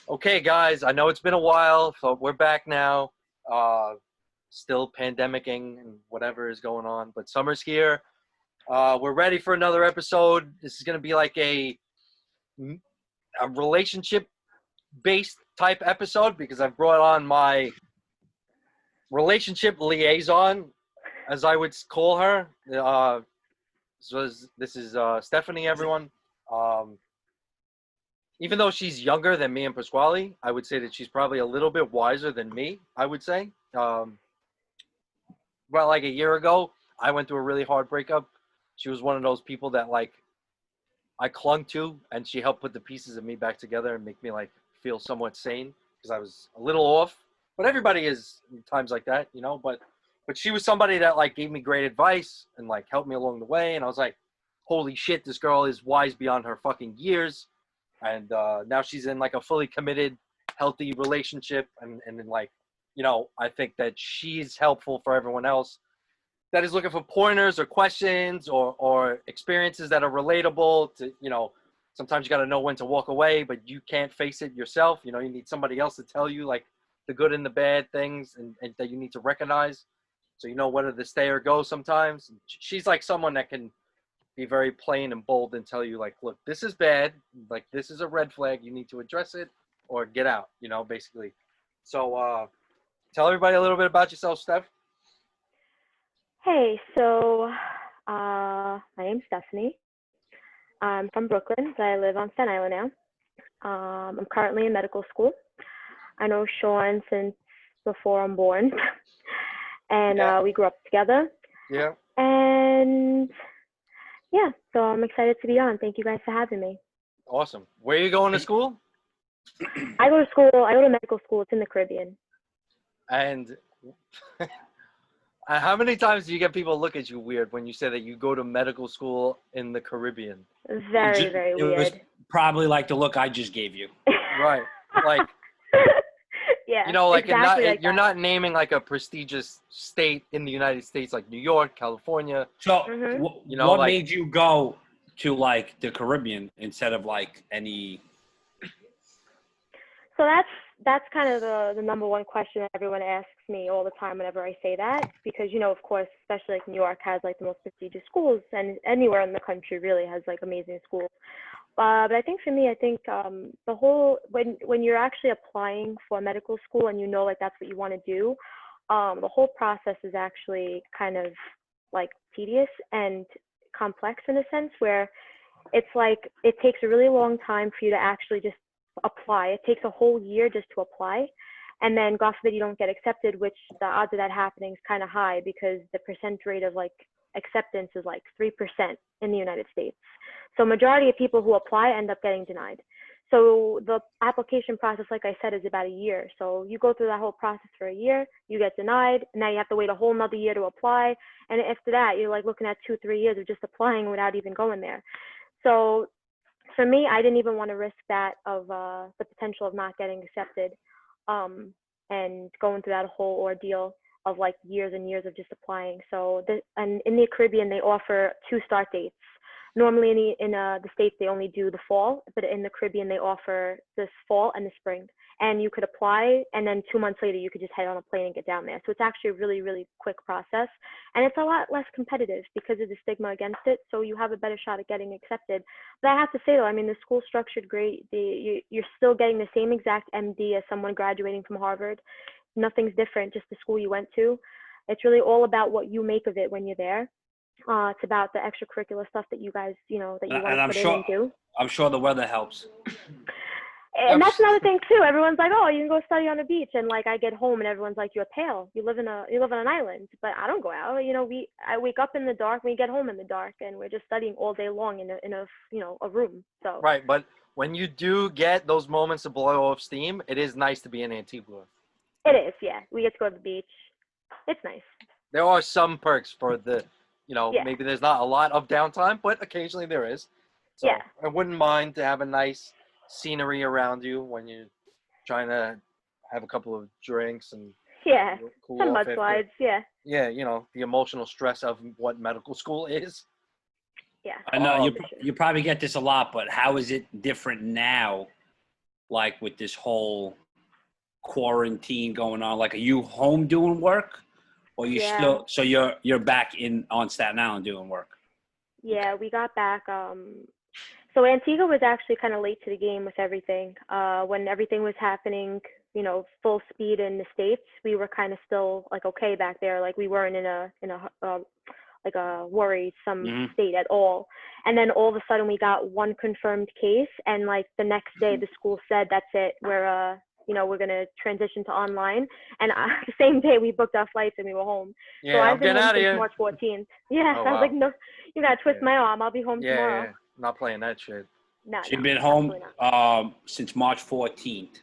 Okay, guys, I know it's been a while, so we're back now. Still pandemicing and whatever is going on, but summer's here. We're ready for another episode. This is going to be like a relationship-based type episode because I've brought on my relationship liaison, as I would call her. This is Stephanie, everyone. Um, Even though she's younger than me and Pasquale, I would say that she's probably a little bit wiser than me, I would say. Well, like a year ago, I went through a really hard breakup. She was one of those people that like I clung to, and she helped put the pieces of me back together and make me like feel somewhat sane because I was a little off. But everybody is in times like that, you know. But she was somebody that like gave me great advice and like helped me along the way, and I was like, holy shit, this girl is wise beyond her fucking years. And now she's in like a fully committed, healthy relationship, and then like, I think that she's helpful for everyone else that is looking for pointers or questions or experiences that are relatable to, sometimes you got to know when to walk away, but you can't face it yourself. You need somebody else to tell you like the good and the bad things and that you need to recognize. So you know whether to stay or go sometimes. She's like someone that can be very plain and bold and tell you like, look, this is bad. Like, this is a red flag. You need to address it or get out, basically. So tell everybody a little bit about yourself, Steph. Hey, so my name's Stephanie. I'm from Brooklyn, but I live on Staten Island now. I'm currently in medical school. I know Sean since before I'm born, and Yeah. we grew up together. Yeah. And yeah, so I'm excited to be on. Thank you guys for having me. Awesome. Where are you going to school? I go to medical school. It's in the Caribbean. And how many times do you get people look at you weird when you say that you go to medical school in the Caribbean? Very, very It was weird. probably like the look I just gave you. Right. Like, yeah, like exactly you're that. not naming like a prestigious state in the United States like New York, California. So, what like, made you go to like the Caribbean instead of like any? So that's kind of the number one question that everyone asks me all the time whenever I say that, because of course, especially like New York has like the most prestigious schools, and anywhere in the country really has like amazing schools. But I think for me, the whole when you're actually applying for medical school and like that's what you want to do, the whole process is actually kind of like tedious and complex in a sense where it's like it takes a really long time for you to actually just apply. It takes a whole year just to apply. And then God forbid you don't get accepted, which the odds of that happening is kind of high because the percent rate of like acceptance is like 3% in the United States. So majority of people who apply end up getting denied. So the application process, like I said, is about a year. So you go through that whole process for a year, you get denied, now you have to wait a whole nother year to apply. And after that, you're like looking at 2-3 years of just applying without even going there. So for me, I didn't even want to risk that of the potential of not getting accepted and going through that whole ordeal of like years and years of just applying. So and in the Caribbean, they offer 2 start dates. Normally in the States, they only do the fall, but in the Caribbean, they offer this fall and the spring. And you could apply, and then 2 months later, you could just head on a plane and get down there. So it's actually a really, really quick process. And it's a lot less competitive because of the stigma against it. So you have a better shot at getting accepted. But I have to say, though, I mean, the school's structured great. You're still getting the same exact MD as someone graduating from Harvard. Nothing's different, just the school you went to. It's really all about what you make of it when you're there. It's about the extracurricular stuff that you guys, that you want to put in and do. I'm sure the weather helps. And that's another thing too. Everyone's like, "Oh, you can go study on the beach," and like I get home and everyone's like, "You're pale. You live on an island." But I don't go out. I wake up in the dark. We get home in the dark, and we're just studying all day long in a room. So right, but when you do get those moments to blow off steam, it is nice to be in Antigua. It is, yeah. We get to go to the beach. It's nice. There are some perks for the, maybe there's not a lot of downtime, but occasionally there is. So yeah. I wouldn't mind to have a nice scenery around you when you're trying to have a couple of drinks and cool some mud slides. Yeah, the emotional stress of what medical school is. Yeah, I know you probably get this a lot, but how is it different now like with this whole quarantine going on? Like, are you home doing work, or you Yeah. still? So you're back in on Staten Island doing work. Yeah, we got back. So Antigua was actually kind of late to the game with everything. When everything was happening, full speed in the States, we were kind of still like okay back there. Like we weren't in a like a worrisome Mhm. state at all. And then all of a sudden we got one confirmed case, and like the next day the school said that's it. We're gonna transition to online. And the same day we booked our flights and we were home. So Yeah, I've I'm been getting home out of since here. March 14th. Yeah, Oh, I was wow. like, no, you gotta twist Yeah. my arm. I'll be home Yeah, tomorrow. yeah. Not playing that shit. No, So you've no, been home absolutely not. since March 14th,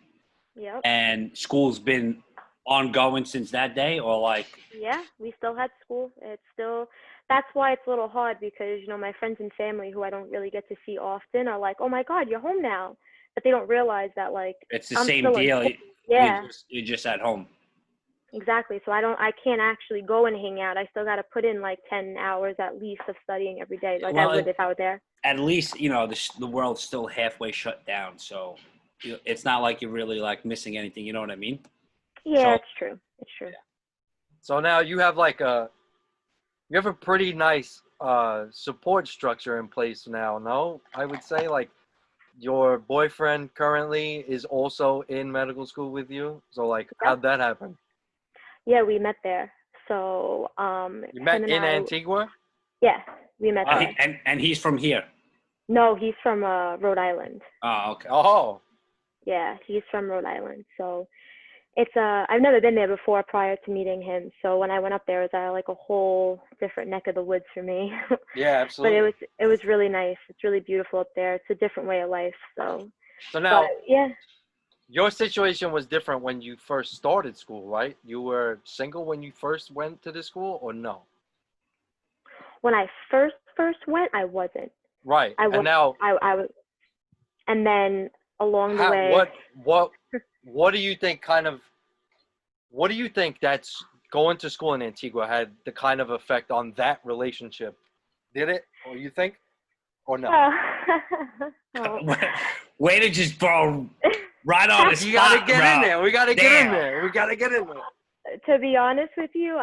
Yep. and school's been ongoing since that day, or like? Yeah, we still had school. That's why it's a little hard because, my friends and family who I don't really get to see often are like, oh my God, you're home now. But they don't realize that, like, It's the I'm same still in deal. school. Yeah, You're just at home. exactly. So I can't actually go and hang out. I still got to put in like 10 hours at least of studying every day, like I Well, would if I were there. at least the world's still halfway shut down, so it's not like you're really like missing anything. You know what I mean? Yeah, So it's true. It's true. So now you have a pretty nice support structure in place now. No, I would say like your boyfriend currently is also in medical school with you. So like, Yep. how'd that happen? Yeah, we met there. So You him met and in I, Antigua? yeah, we met there. and he's from here. No, he's from Rhode Island. Oh, okay. Oh, Yeah, he's from Rhode Island. So it's I've never been there before prior to meeting him. So when I went up there, it was like a whole different neck of the woods for me. yeah, But absolutely. it was really nice. It's really beautiful up there. It's a different way of life. So, So but now yeah, your situation was different when you first started school, right? You were single when you first went to the school, or no? when I first went, I wasn't. Right. I And was now, I was, and then along the how, way, what do you think what do you think that's going to school in Antigua had the kind of effect on that relationship? Did it, or you think, or no? oh. Way to just throw right on the You gotta spot, get bro. in there. We gotta get in Damn. there. We gotta get in there. To be honest with you,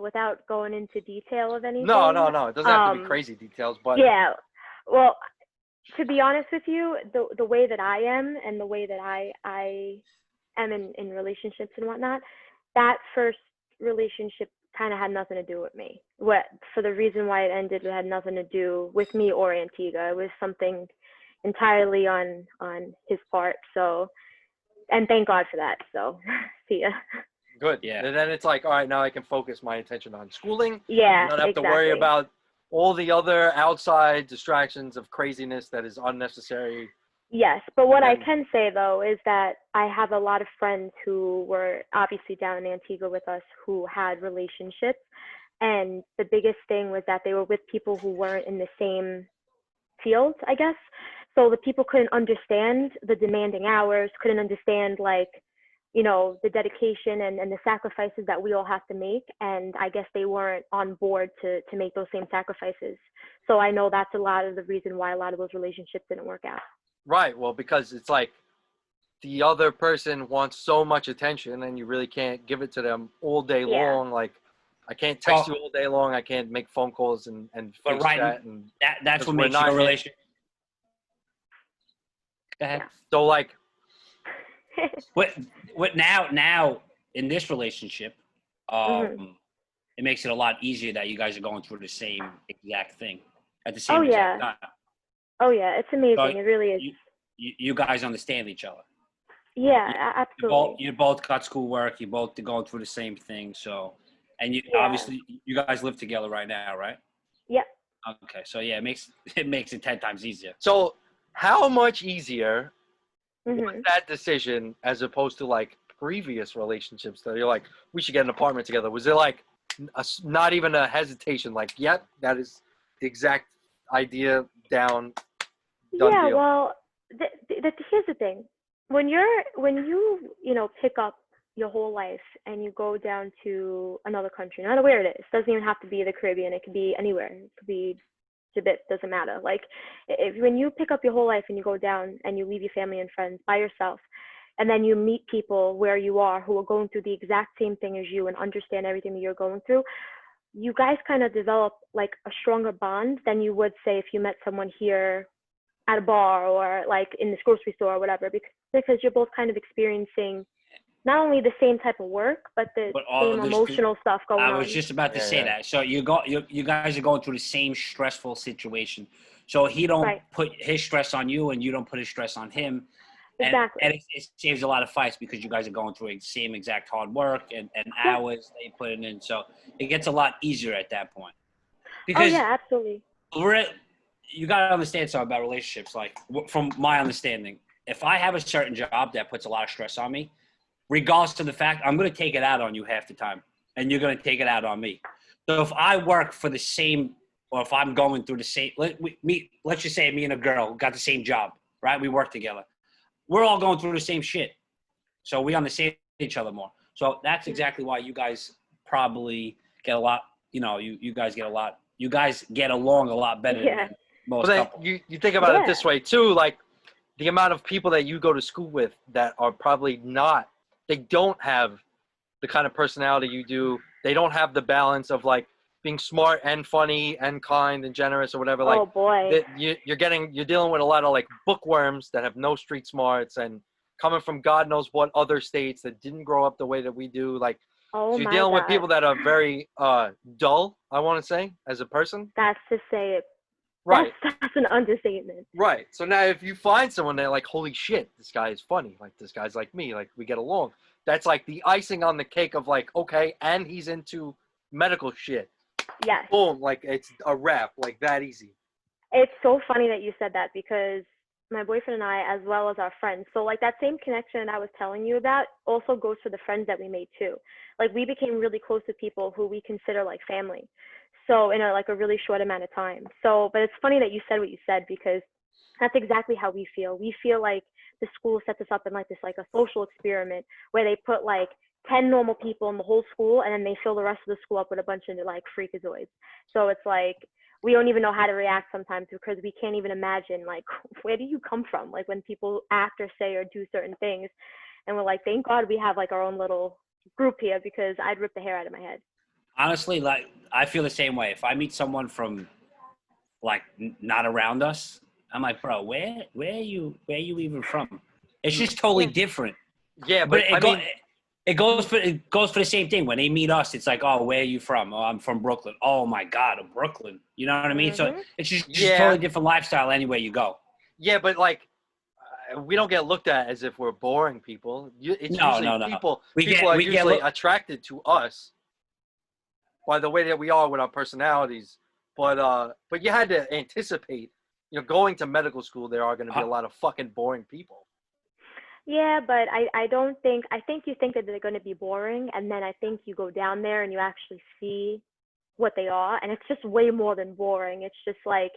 without going into detail of anything. No. It doesn't have to be crazy details, but Yeah. Well, to be honest with you, the way that I am and the way that I am in relationships and whatnot, that first relationship kind of had nothing to do with me. For the reason why it ended, it had nothing to do with me or Antigua. It was something entirely on his part. So, and thank God for that. So, see ya. good. Yeah. And then it's like, all right, now I can focus my attention on schooling. Yeah, I don't have exactly. to worry about all the other outside distractions of craziness that is unnecessary. Yes, but what I then- can say though is that I have a lot of friends who were obviously down in Antigua with us who had relationships, and the biggest thing was that they were with people who weren't in the same field, I guess. So the people couldn't understand the demanding hours, couldn't understand the dedication and the sacrifices that we all have to make, and I guess they weren't on board to make those same sacrifices. So I know that's a lot of the reason why a lot of those relationships didn't work out. Right. Well, because it's like the other person wants so much attention and you really can't give it to them all day Yeah. long. Like, I can't text you all day long. I can't make phone calls and But face right, chat. And that's what we're makes not your in- relationship. Go ahead. so, like, What now in this relationship, Mhm. it makes it a lot easier that you guys are going through the same exact thing at the Oh same exact yeah. time. Oh yeah, it's amazing. So It really is. You guys understand each other. Yeah, You absolutely. you both got schoolwork. You both are going through the same thing. So, and you Yeah. obviously you guys live together right now, right? Yeah. Okay, so yeah, it makes it 10 times easier. so how much easier was Mhm. that decision as opposed to like previous relationships that you're like, we should get an apartment together? Was it like not even a hesitation? Like, yep, that is the exact idea done Yeah, deal. well, here's the thing. When you pick up your whole life and you go down to another country, no matter where it is, doesn't even have to be the Caribbean. It could be anywhere. It could be doesn't matter. Like if when you pick up your whole life and you go down and you leave your family and friends by yourself, and then you meet people where you are who are going through the exact same thing as you and understand everything that you're going through, you guys kind of develop like a stronger bond than you would say if you met someone here at a bar or like in this grocery store or whatever, because you're both kind of experiencing not only the same type of work, but the But all same of this, emotional stuff going I on. was just about to Yeah, say yeah. that. So you guys are going through the same stressful situation. So he don't Right. put his stress on you, and you don't put his stress on him. Exactly. And it saves a lot of fights because you guys are going through the same exact hard work and Yeah. hours they put in. So it gets a lot easier at that point. Oh Because yeah, absolutely. you got to understand something about relationships. Like, from my understanding, if I have a certain job that puts a lot of stress on me, regardless of the fact, I'm going to take it out on you half the time, and you're going to take it out on me. So if I work for the same, or if I'm going through the same, let's just say me and a girl got the same job, right? We work together. We're all going through the same shit. So we understand each other more. So that's exactly why you guys probably get a lot, you guys get along a lot better Yeah. than most But then couples. you think about it Yeah. this way too, like the amount of people that you go to school with that are probably not, they don't have the kind of personality you do. They don't have the balance of like being smart and funny and kind and generous or whatever. Like Oh boy. that you're dealing with a lot of like bookworms that have no street smarts and coming from God knows what other states that didn't grow up the way that we do. Like, Oh so you're my dealing with God. people that are very dull, I want to say, as a person. That's to say it. Right. That's an understatement. Right. So now if you find someone that like, holy shit, this guy is funny. Like this guy's like me. Like we get along. That's like the icing on the cake of like, okay, and he's into medical shit. Yes. Boom. Like it's a wrap. Like that easy. It's so funny that you said that because my boyfriend and I, as well as our friends, so like that same connection I was telling you about also goes for the friends that we made too. Like we became really close to people who we consider like family. So in like a really short amount of time. So, but it's funny that you said what you said because that's exactly how we feel. We feel like the school sets us up in like this like a social experiment where they put like 10 normal people in the whole school and then they fill the rest of the school up with a bunch of like freakazoids. So it's like we don't even know how to react sometimes because we can't even imagine like where do you come from, like when people act or say or do certain things, and we're like, thank God we have like our own little group here because I'd rip the hair out of my head. Honestly, like, I feel the same way. If I meet someone from like not around us, I'm like, bro, where are you even from? It's just totally Yeah. different. Yeah, But but I mean, it goes for the same thing. When they meet us, it's like, oh, where are you from? Oh, I'm from Brooklyn. Oh my God, Brooklyn. You know what I mean? So Mhm. it's just yeah, totally different lifestyle anywhere you go. yeah, but like we don't get looked at as if we're boring people. It's No, usually no, no. people are We get usually attracted to us by the way that we are with our personalities. But you had to anticipate, going to medical school, there are going to be a lot of fucking boring people. Yeah, but I don't think, I think you think that they're going to be boring, and then I think you go down there and you actually see what they are, and it's just way more than boring. It's just like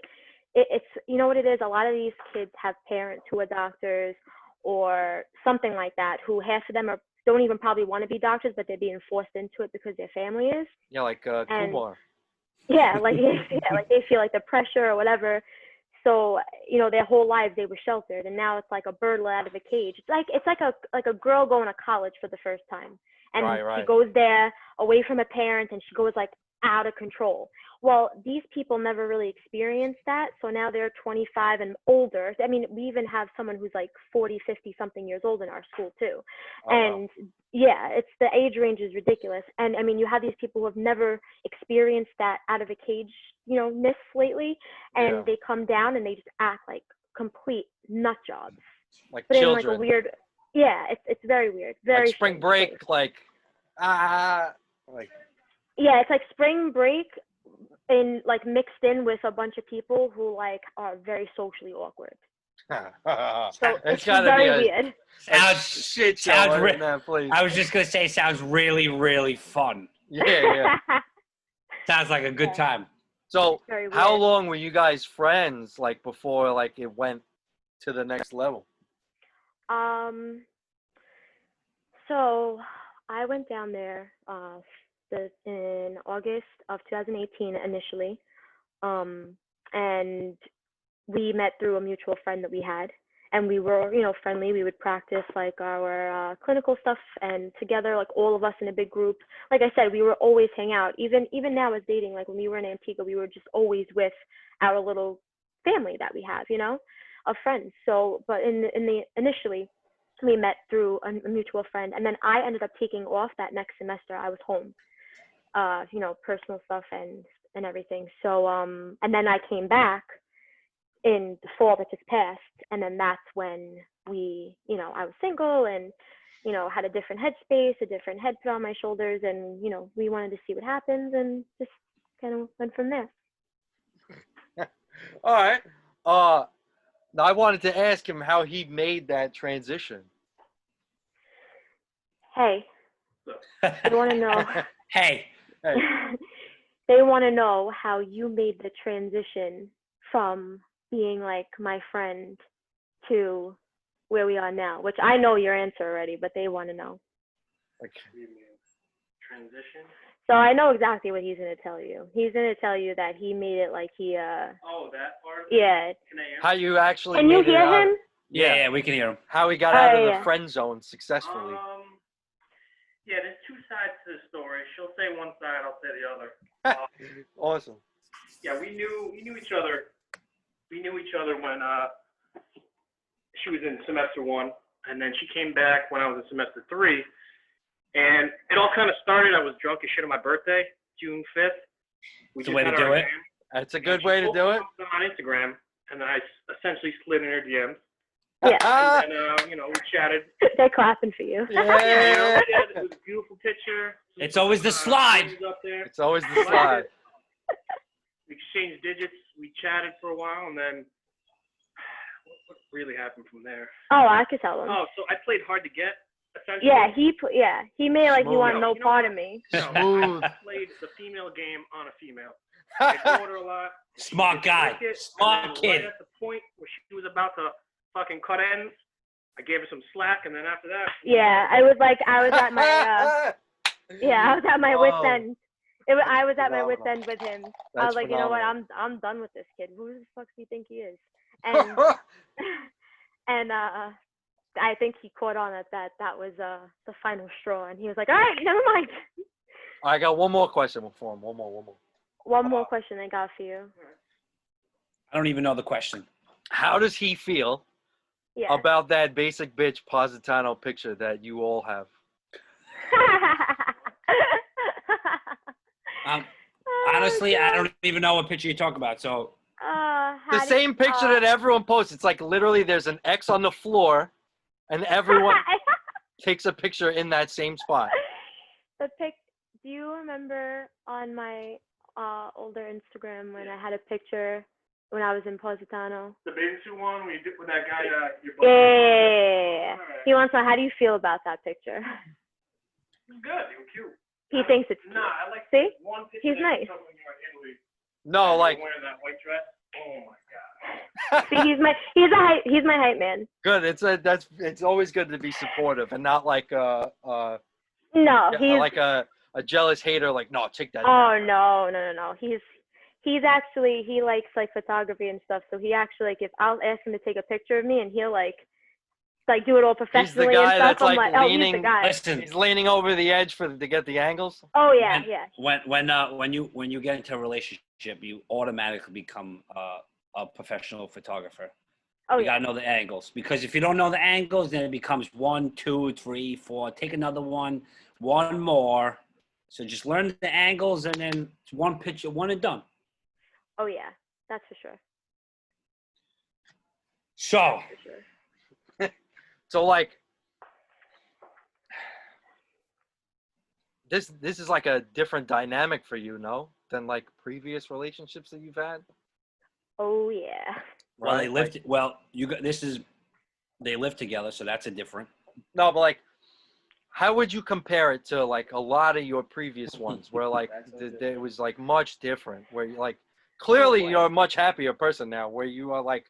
it's you know what it is. A lot of these kids have parents who are doctors or something like that, who half of them are don't even probably want to be doctors, but they're being forced into it because their family is. Yeah, like And Kumar. yeah, like yeah, like they feel like the pressure or whatever. So their whole lives they were sheltered, and now it's like a bird let out of a cage. It's like a girl going to college for the first time, and she Right. goes there away from her parents, and she goes like out of control. Well, these people never really experienced that, so now they're 25 and older. I mean, we even have someone who's like 40, 50 something years old in our school too, Oh, and wow. yeah, it's the age range is ridiculous. And I mean, you have these people who have never experienced that out of a cage, ness lately, Yeah, and they come down and they just act like complete nut jobs, like but in like a children. weird, yeah, it's very weird, Like very spring strange place. break, like like Yeah, it's like spring break in like mixed in with a bunch of people who like are very socially awkward. So it's it's got to be very a weird. shit show Sounds in that place. I was just gonna say, sounds really, really fun. Yeah. Sounds like a good Yeah, time. So, very how weird. long were you guys friends, like before, like it went to the next level? Um, so I went down there in August of 2018 initially. Um, and we met through a mutual friend that we had. And we were, friendly. We would practice like our clinical stuff and together, like all of us in a big group. Like I said, we were always hang out. Even now as dating, like when we were in Antigua, we were just always with our little family that we have, of friends. So, but initially, we met through a mutual friend, and then I ended up taking off that next semester. I was home, personal stuff and everything. So, and then I came back in the fall that just passed, and then that's when we, I was single and, had a different headspace, a different head put on my shoulders, and, we wanted to see what happens and just kind of went from there. All right. Now I wanted to ask him how he made that transition. Hey, they want to know. Hey. They want to know how you made the transition from being like my friend to where we are now, which I know your answer already, but they want to know. Okay. Transition? So I know exactly what he's going to tell you. He's going to tell you that he made it like he, Oh, that part? Yeah. Can I hear? How you actually Can you made it hear out him? of- Yeah, we can hear him. How he got out of the yeah. friend zone successfully. Yeah, there's two sides to the story. She'll say one side, I'll say the other. Awesome. Yeah, we knew each other. We knew each other when she was in semester 1, and then she came back when I was in semester 3. And it all kind of started. I was drunk as shit on my birthday, June 5th. It's a way to do it. That's a good way to do it. On Instagram, and then I essentially slid in her DMs. Yeah. And then, we chatted. They're clapping for you. Yeah. It was a beautiful picture. It's always the slide. Up there. It's always the slide. We exchanged digits. We chatted for a while, and then what really happened from there? Oh, I could tell him. Oh, so I played hard to get, essentially. Yeah, he made like he wanted no part of me. Smooth. I played the female game on a female. I ignored her a lot. Smart guy. Smart kid. Right at the point where she was about to fucking cut ends, I gave her some slack, and then after that. Yeah, I was at my I was at my wit's end. I was at my wit's end with him. I was like, you know what, I'm done with this kid. Who the fuck do you think he is? And and I think he caught on at that. That was the final straw, and he was like, all right, never mind. I got one more question for him. One more. One more question I got for you. I don't even know the question. How does he feel about that basic bitch Positano picture that you all have? Honestly, I don't even know what picture you talk about. So the same picture that everyone posts. It's like literally there's an X on the floor, and everyone takes a picture in that same spot. Do you remember on my older Instagram when I had a picture when I was in Positano? The bathing suit one when you did with that guy. Yeah. He wants to know, how do you feel about that picture? It's good. You were cute. He thinks it's cute. Nah, I like See? one picture. He's nice. When you were in Italy. No, like wearing that white dress. Oh my god. See, he's my hype man. good. It's always good to be supportive and not like No, he's like a jealous hater. Like, no, take that. Oh no. He's actually, he likes like photography and stuff. So he actually, like, if I'll ask him to take a picture of me and he'll like do it all professionally. He's the guy and stuff. that's I'm like leaning. leaning. Oh, he's the guy. listen, He's leaning over the edge to get the angles. Oh yeah, yeah. When you get into a relationship, you automatically become a professional photographer. Oh You yeah. gotta know the angles, because if you don't know the angles, then it becomes 1, 2, 3, 4. Take another one more. So just learn the angles, and then it's one picture, one and done. Oh yeah, that's for sure. So, For sure. So like this is like a different dynamic for you, no? Than like previous relationships that you've had? Oh yeah. well, they Right? lived. Like, Well, they live together, so that's a different. no, but like how would you compare it to like a lot of your previous ones where like it was like much different, where you like clearly you're a much happier person now, where you are like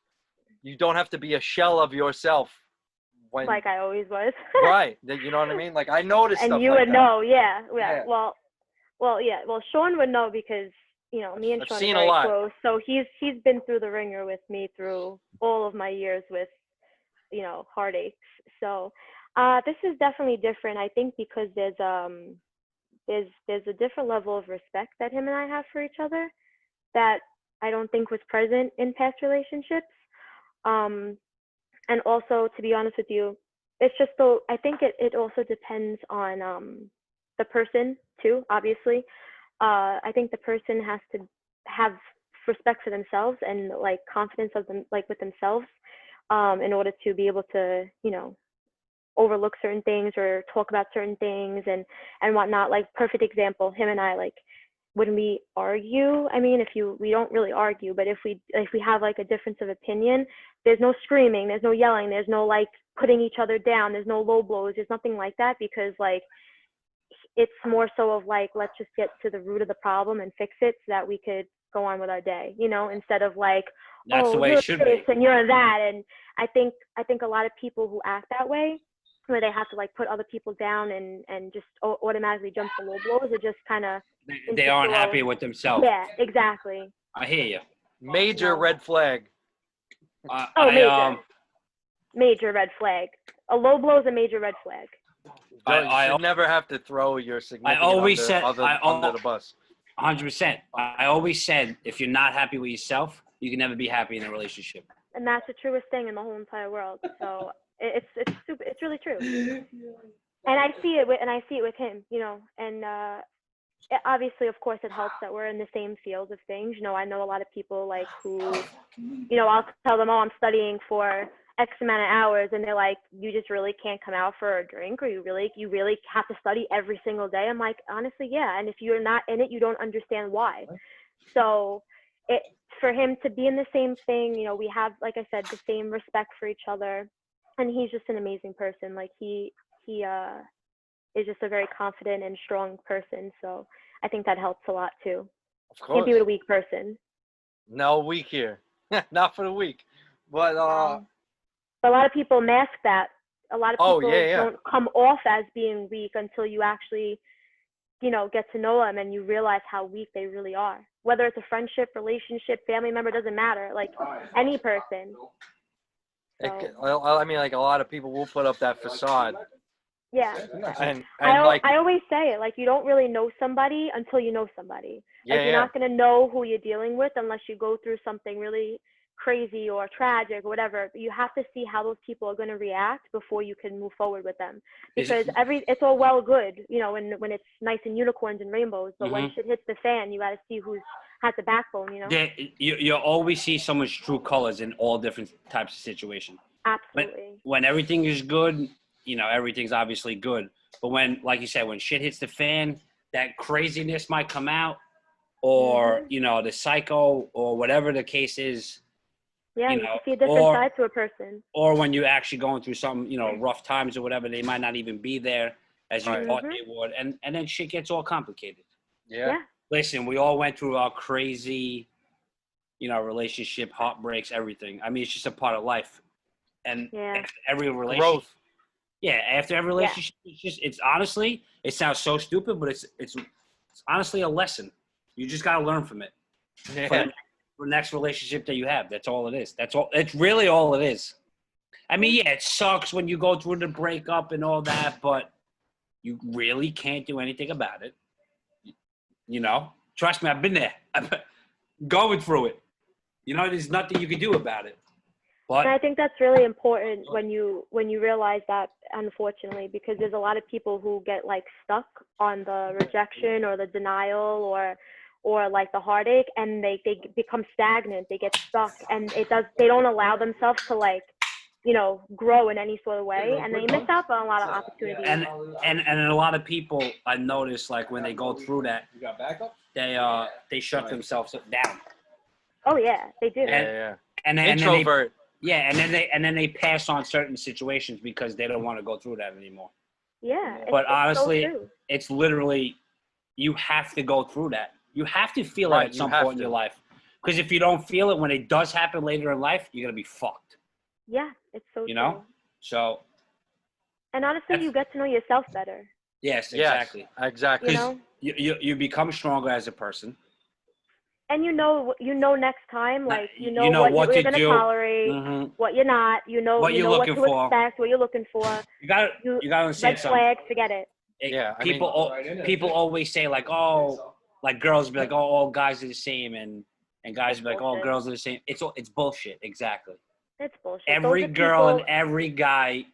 you don't have to be a shell of yourself when Like I always was. right, you know what I mean? Like I noticed And stuff you like would that. know, yeah. Yeah. Well, yeah. Well, Sean would know because me and I've Sean are seen a very lot. close. So he's been through the ringer with me through all of my years with, heartaches. So this is definitely different. I think because there's a different level of respect that him and I have for each other that I don't think was present in past relationships. And also, to be honest with you, it's just though I think it also depends on the person too. Obviously, I think the person has to have respect for themselves and like confidence of them, like with themselves, in order to be able to, overlook certain things or talk about certain things and whatnot. Like perfect example, him and I, like when we argue, I mean, we don't really argue, but if we have like a difference of opinion, there's no screaming, there's no yelling, there's no like putting each other down, there's no low blows, there's nothing like that, because like it's more so of like, let's just get to the root of the problem and fix it so that we could go on with our day, instead of like, That's the way you're it should this be. and you're that. And I think a lot of people who act that way, where they have to like put other people down and just automatically jump to low blows, are just kind of They aren't happy with themselves. Yeah, exactly. I hear you. Major red flag. Major red flag. A low blow is a major red flag. You should never have to throw your significant under the bus. 100%. I always said, if you're not happy with yourself, you can never be happy in a relationship. And that's the truest thing in the whole entire world. So it's really true. And I see it with him, and obviously, of course, it helps that we're in the same field of things. I know a lot of people like who, I'll tell them, I'm studying for X amount of hours, and they're like, you just really can't come out for a drink, or you really have to study every single day. I'm like, honestly, yeah. And if you're not in it, you don't understand why. So for him to be in the same thing, we have, like I said, the same respect for each other, and he's just an amazing person. Like he is just a very confident and strong person. So I think that helps a lot too. Of course. Can't be with a weak person. No weak here. Not for the weak. But a lot of people mask that. A lot of people don't come off as being weak until you actually, get to know them and you realize how weak they really are. Whether it's a friendship, relationship, family member, doesn't matter. Like any person. So. I mean, like a lot of people will put up that facade. Yeah. And I always say it, like you don't really know somebody until you know somebody. Like you're not going to know who you're dealing with unless you go through something really crazy or tragic or whatever. You have to see how those people are going to react before you can move forward with them. Because it's all well good, when it's nice and unicorns and rainbows, but when shit hits the fan, you got to see who has the backbone, You always see someone's true colors in all different types of situations. Absolutely. When everything is good, everything's obviously good. But when, like you said, when shit hits the fan, that craziness might come out, or, the psycho, or whatever the case is. Yeah, you can see a different side to a person. Or when you're actually going through some, rough times or whatever, they might not even be there as you thought they would. And then shit gets all complicated. Yeah. Listen, we all went through our crazy, relationship, heartbreaks, everything. I mean, it's just a part of life. And every relationship. Growth. Yeah, after every relationship, it's honestly, it sounds so stupid, but it's honestly a lesson. You just got to learn from it. Yeah. For the next relationship that you have. That's all it is. That's all. It's really all it is. I mean, yeah, it sucks when you go through the breakup and all that, but you really can't do anything about it. Trust me, I've been there. I'm going through it. There's nothing you can do about it. But and I think that's really important when you realize that, unfortunately, because there's a lot of people who get like stuck on the rejection or the denial or like the heartache, and they become stagnant, they get stuck, and they don't allow themselves to like, grow in any sort of way, and they miss out on a lot of opportunities. And a lot of people, I notice, like when they go through that, they shut themselves down. Oh yeah, they do. And introvert. And then they pass on certain situations because they don't want to go through that anymore. Yeah. But honestly, it's literally, you have to go through that. You have to feel it at some point in your life. Because if you don't feel it when it does happen later in life, you're going to be fucked. Yeah, it's so true. So. And honestly, you get to know yourself better. Yes, exactly. Exactly. You become stronger as a person. And you know next time, like you know, what you're to gonna do. tolerate, Mhm. what you're not. You know What you're what looking to for. expect, what you're looking for. You got to understand Red something. flags, forget it. Yeah, I People always say like, oh, like girls be like, oh, all guys are the same, and guys be like, oh, bullshit. girls are the same. It's bullshit. Exactly. It's bullshit. Every Those are girl and people, every guy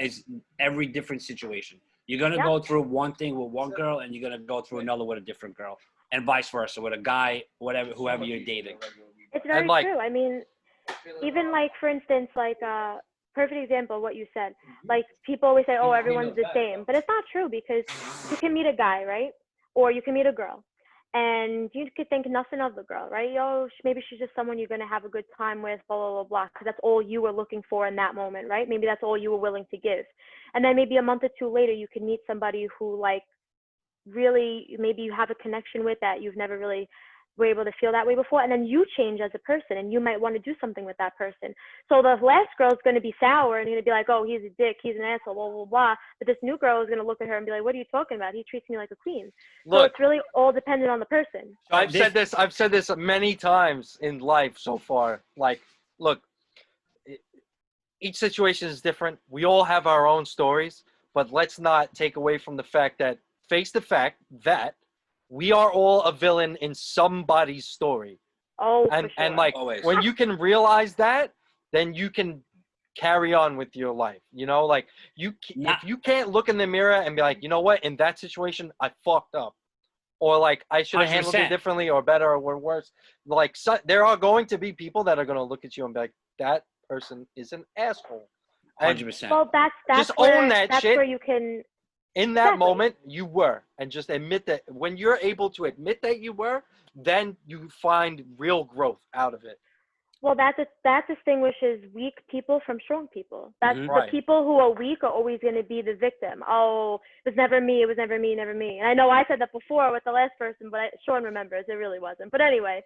is every different situation. You're gonna go through one thing with one girl, and you're gonna go through another with a different girl, and vice versa with a guy, whoever you're dating. it's very like- true. I mean, even like for instance, like perfect example of what you said. Like people always say, oh, everyone's the same, but it's not true because you can meet a guy, right? Or you can meet a girl, and you could think nothing of the girl, right? Yo, maybe she's just someone you're gonna have a good time with, blah blah blah blah, because that's all you were looking for in that moment, right? Maybe that's all you were willing to give, and then maybe a month or two later, you can meet somebody who like really maybe you have a connection with that you've never really were able to feel that way before, and then you change as a person and you might want to do something with that person. So the last girl's going to be sour and going to be like, oh, he's a dick, he's an asshole, blah blah blah, but this new girl is going to look at her and be like, what are you talking about? He treats me like a queen. So look, it's really all dependent on the person. I've said this many times in life so far. Like, look, each situation is different. We all have our own stories, but let's not take away from the fact that face the fact that we are all a villain in somebody's story. Oh, And for sure. and like Always. when you can realize that, then you can carry on with your life. You know, like if you can't look in the mirror and be like, you know what, in that situation I fucked up, or like I should have handled it 100%. differently, or better, or worse. Like there are going to be people that are going to look at you and be like, that person is an asshole. And 100%. well, that's just where, own that that's shit. where you can. In that Exactly. moment, you were, and just admit that. When you're able to admit that you were, then you find real growth out of it. Well, that distinguishes weak people from strong people. That's Mhm. the Right. people who are weak are always going to be the victim. Oh, it was never me. It was never me. Never me. And I know I said that before with the last person, but Sean remembers it really wasn't. But anyway.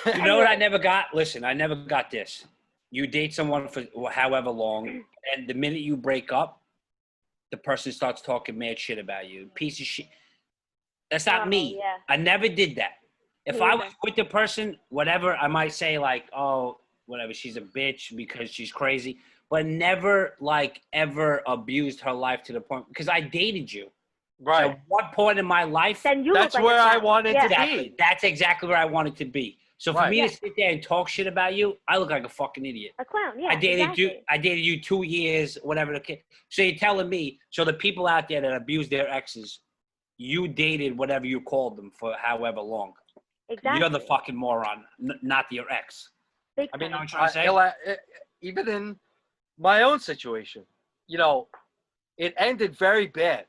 You know what I never got? Listen, I never got this. You date someone for however long, and the minute you break up, the person starts talking mad shit about you. Piece of shit. That's not Oh, me. yeah. I never did that. If Me I either. was with the person, whatever, I might say like, oh, whatever, she's a bitch because she's crazy, but never like ever abused her life to the point, because I dated you. Right. So at what point in my life, Then you That's look like where a I clown. wanted Yeah. to be. that's exactly where I wanted to be. So for Right. me Yeah. to sit there and talk shit about you, I look like a fucking idiot. A clown. Yeah. I dated you. Exactly. I dated you 2 years, whatever the case. So you're telling me? So the people out there that abuse their exes, you dated whatever you called them for however long. Exactly. You're the fucking moron, not your ex. Big I mean, You know what I'm trying to say? even in my own situation, you know, it ended very bad,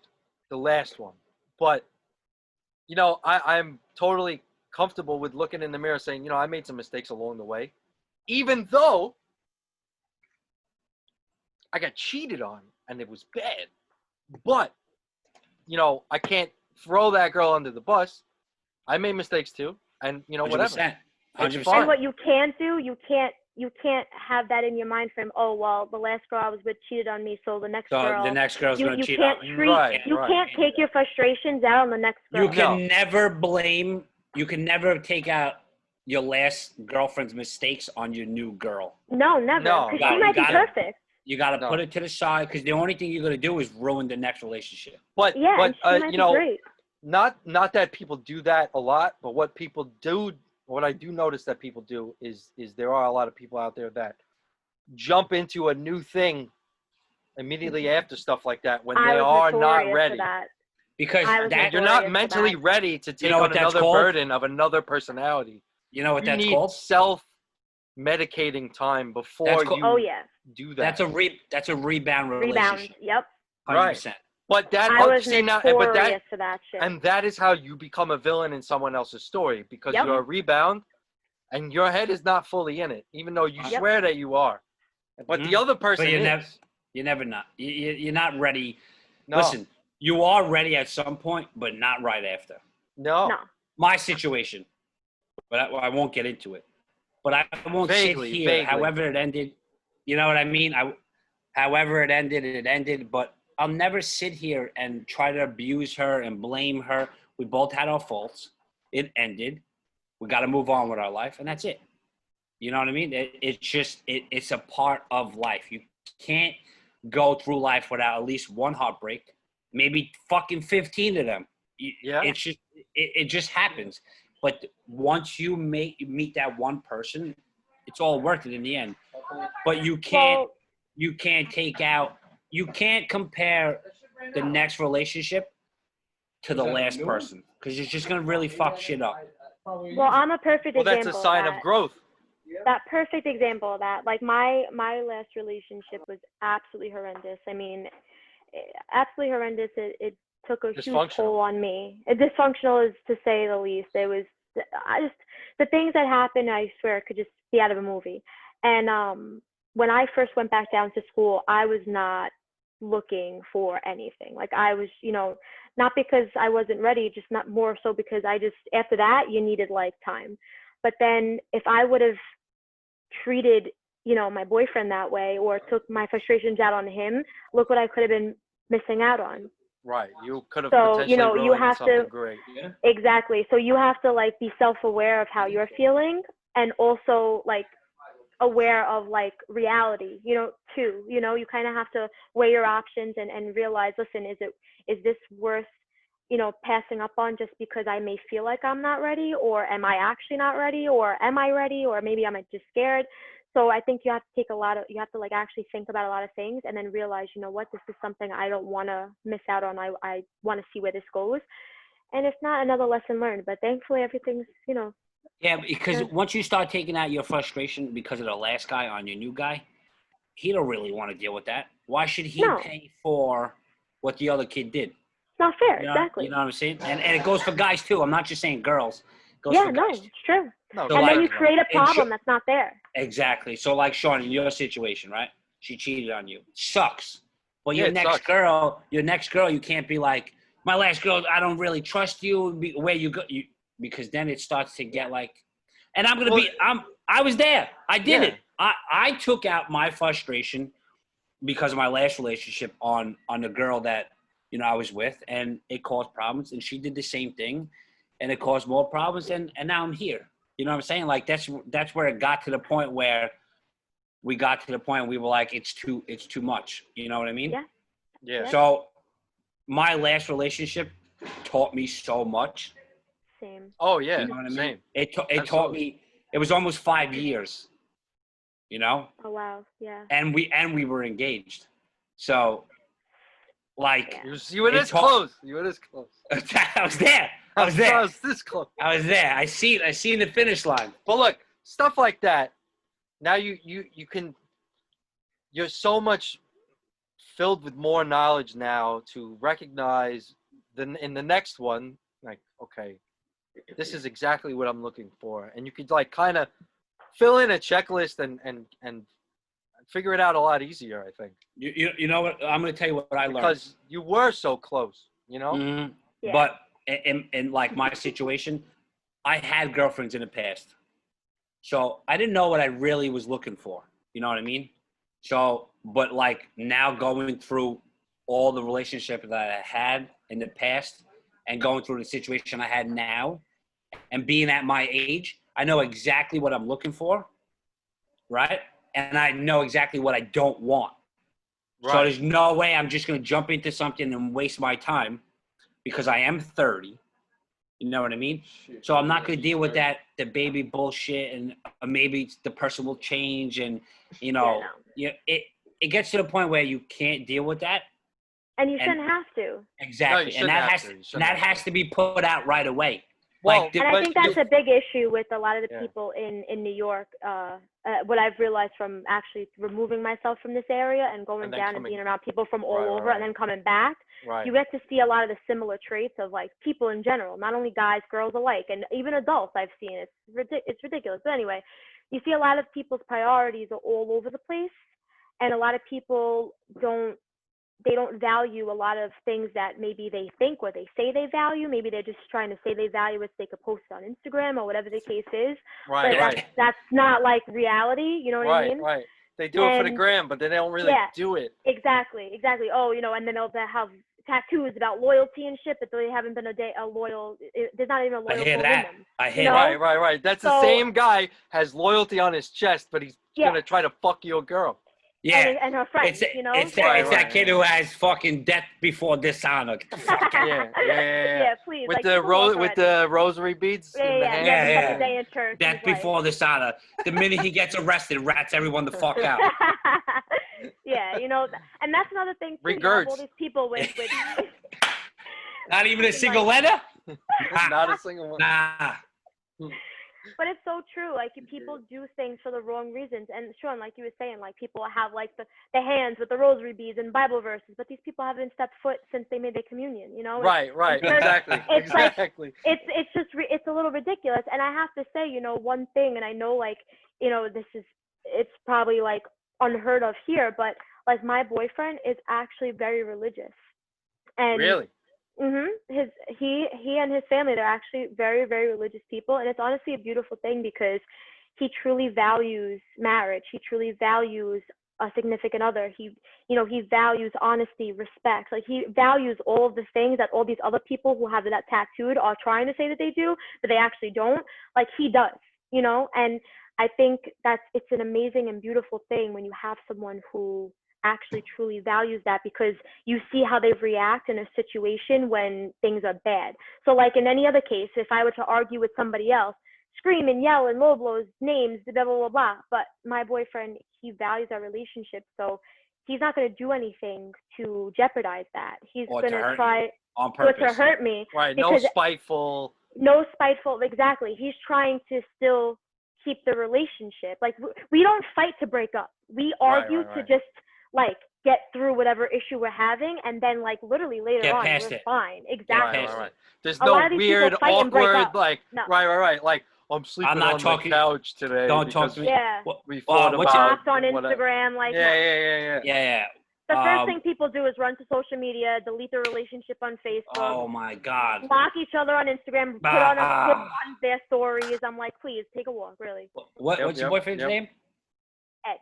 the last one. But, you know, I'm totally comfortable with looking in the mirror saying, you know, I made some mistakes along the way. Even though I got cheated on and it was bad. But, you know, I can't throw that girl under the bus. I made mistakes too. And, you know, whatever. 100%. It's 100%. fine. And what you can't do, you can't have that in your mind frame. Oh well, the last girl I was with cheated on me, so the next So girl. the next girl's you gonna cheat can't on me. treat. Right, you right. can't take your frustrations out on the next girl. You can No. never blame. You can never take out your last girlfriend's mistakes on your new girl. No, never. No, Because no, she you might be gotta- perfect. You got to No. put it to the side, because the only thing you're gonna do is ruin the next relationship. But, Yeah, and she might you be know, great. not that people do that a lot, but what I do notice that people do is there are a lot of people out there that jump into a new thing immediately after stuff like that when I they was are not notorious ready. for that. Because I was that, You're notorious not for mentally that. ready to take know what on that's another called? burden of another personality. you know what You that's need called? self-medicating time before That's called- you Oh yeah, do that. That's a rebound rebound. relationship. Yep. 100%. But that, I was see, now, notorious for that shit. and that is how you become a villain in someone else's story, because Yep. you're a rebound and your head is not fully in it, even though you Yep. swear that you are. But the other person you're is. never- You're never not. You're not ready. No. Listen, you are ready at some point, but not right after. No. No. My situation, but I won't get into it. But I won't Vaguely, sit here. vaguely. However it ended, you know what I mean. However it ended. But I'll never sit here and try to abuse her and blame her. We both had our faults. It ended. We got to move on with our life, and that's it. You know what I mean? It's a part of life. You can't go through life without at least one heartbreak, maybe fucking 15 of them. Yeah. It just happens. But once you meet that one person, it's all worth it in the end. But you can't compare the next relationship to the last person, because it's just gonna really fuck shit up. Well, I'm a perfect Well, example that's a sign of of that. growth. That perfect example of that. Like my last relationship was absolutely horrendous. I mean, absolutely horrendous. It took a huge toll on me. Dysfunctional is to say the least. It was the things that happened, I swear, could just be out of a movie. And when I first went back down to school, I was not looking for anything. Like I was, not because I wasn't ready, just not more so because after that, you needed like time. But then if I would have treated, my boyfriend that way, or took my frustrations out on him, look what I could have been missing out on. Right. You could have So, potentially you ruined have something to, great. Yeah. exactly. So you have to like be self-aware of how you're feeling, and also like aware of like reality, too. You kind of have to weigh your options and realize, listen, is this worth, passing up on just because I may feel like I'm not ready, or am I actually not ready, or am I ready, or maybe I'm just scared. So I think you have to like actually think about a lot of things, and then realize, what, this is something I don't want to miss out on. I want to see where this goes. And if not, another lesson learned. But thankfully everything's, Yeah, because once you start taking out your frustration because of the last guy on your new guy, he don't really want to deal with that. Why should he pay for what the other kid did? It's not fair. Exactly. You know what I'm saying? And it goes for guys too. I'm not just saying girls. It goes for guys too. It's true. No, So and like, then you create a problem that's not there. Exactly. So like Sean, in your situation, right? She cheated on you. Sucks. But your next sucks. girl, you can't be like, my last girl, I don't really trust you. Where you go, because then it starts to get like, and I was there. I did it. I took out my frustration because of my last relationship on the girl that I was with, and it caused problems. And she did the same thing, and it caused more problems. And now I'm here. You know what I'm saying? Like that's where it got to the point where we were like, it's too much. You know what I mean? Yeah. Yeah. So my last relationship taught me so much. Same. Oh yeah. You know what I mean? Same. It taught me. It was almost 5 years. Oh wow. Yeah. And we were engaged. So like you were this close. You were this close. I was there. I was this close. I was there. I seen the finish line. But look, stuff like that. Now you're so much filled with more knowledge now to recognize in the next one, like, okay, this is exactly what I'm looking for. And you could like kind of fill in a checklist and figure it out a lot easier, I think. You know what? I'm going to tell you what I learned. Because you were so close, Mm-hmm. Yeah. But in like my situation, I had girlfriends in the past. So I didn't know what I really was looking for. You know what I mean? So, but like now going through all the relationships that I had in the past and going through the situation I had now and being at my age, I know exactly what I'm looking for, right? And I know exactly what I don't want. Right. So there's no way I'm just going to jump into something and waste my time because I am 30. You know what I mean? So I'm not going to deal with the baby bullshit, and maybe the person will change, and it gets to the point where you can't deal with that. And you shouldn't have to. Exactly. No, that has to be put out right away. Well, and I think that's a big issue with a lot of the people in New York. What I've realized from actually removing myself from this area and going down and being around people from all over and then coming back, you get to see a lot of the similar traits of like people in general, not only guys, girls alike, and even adults I've seen. It's ridiculous. But anyway, you see a lot of people's priorities are all over the place, and a lot of people don't value a lot of things that maybe they think or they say they value. Maybe they're just trying to say they value it so they could post it on Instagram or whatever the case is. But that's not like reality. You know what I mean? Right. They do it for the gram, but they don't really do it. Exactly. Oh, and then they'll have tattoos about loyalty and shit, but they haven't been a loyal. There's not even a loyal I hear soul that. in them. I hear You know? that. Right. That's the So- same guy has loyalty on his chest, but he's gonna try to fuck your girl. Yeah. And her friends, you know. It's Right, that kid yeah. who has fucking death before dishonor. Get the fuck out. Yeah. Yeah, please. With like, the take a walk with already. the rosary beads in the Yeah, hand. he hasn't Yeah. spent a day in church. in Death his life. before dishonor. The minute he gets arrested, rats everyone the fuck out. Yeah, you know, and that's another thing too. You have all Regrets. these people with Not even a Like- single letter? Not a single one. Nah. but it's so true. Like people do things for the wrong reasons. And Sean, like you were saying, like people have like the hands with the rosary beads and Bible verses, but these people haven't stepped foot since they made their communion. You know. Right. Exactly. It's like- exactly. It's just it's a little ridiculous. And I have to say, you know, one thing, and I know like, you know, it's probably like unheard of here, but like my boyfriend is actually very religious. And Really? He and his family, they're actually very, very religious people, and it's honestly a beautiful thing because he truly values marriage. He truly values a significant other. He values honesty, respect. Like he values all of the things that all these other people who have that tattooed are trying to say that they do, but they actually don't. Like he does, you know. And I think it's an amazing and beautiful thing when you have someone who actually truly values that, because you see how they react in a situation when things are bad. So like in any other case, if I were to argue with somebody else, scream and yell and low blows, names, blah, blah, blah, blah. But my boyfriend, he values our relationship. So he's not going to do anything to jeopardize that. He's Or going to to hurt try you on or purpose. to hurt me. Right. No because- spiteful. No spiteful, exactly. He's trying to still keep the relationship. Like we don't fight to break up. We argue to just like get through whatever issue we're having, and then like literally later Get on past we're it. fine. Exactly. past it. There's A no lot of these people weird, fight and break awkward, up. like No. right. Like I'm sleeping not on talking- the couch today. don't talk because to me. Yeah. We fought what's about Post on whatever. Instagram, like no. Yeah. Yeah. The first thing people do is run to social media, delete their relationship on Facebook, Oh my God. block each other on Instagram, put on their stories. I'm like, please take a walk, really. What's your Yep, boyfriend's yep. name? Ed.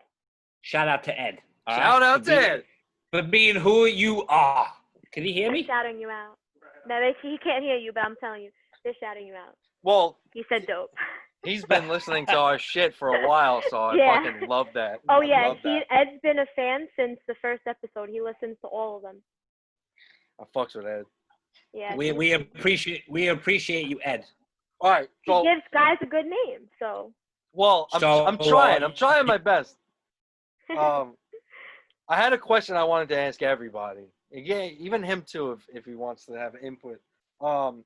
Shout out to Ed. all Shout right? out to Ed. For being who you are. Can he hear They're me? shouting you out. No, he can't hear you, but I'm telling you, they're shouting you out. Well, He said dope. he's been listening to our shit for a while, so I Yeah. fucking love that. Oh I yeah, love that. Ed's been a fan since the first episode. He listens to all of them. I fucks with Ed. Yeah. We appreciate you, Ed. All right, He so gives guys a good name, so. well, So, I'm trying my best. I had a question I wanted to ask everybody. Yeah, even him too, if he wants to have input. All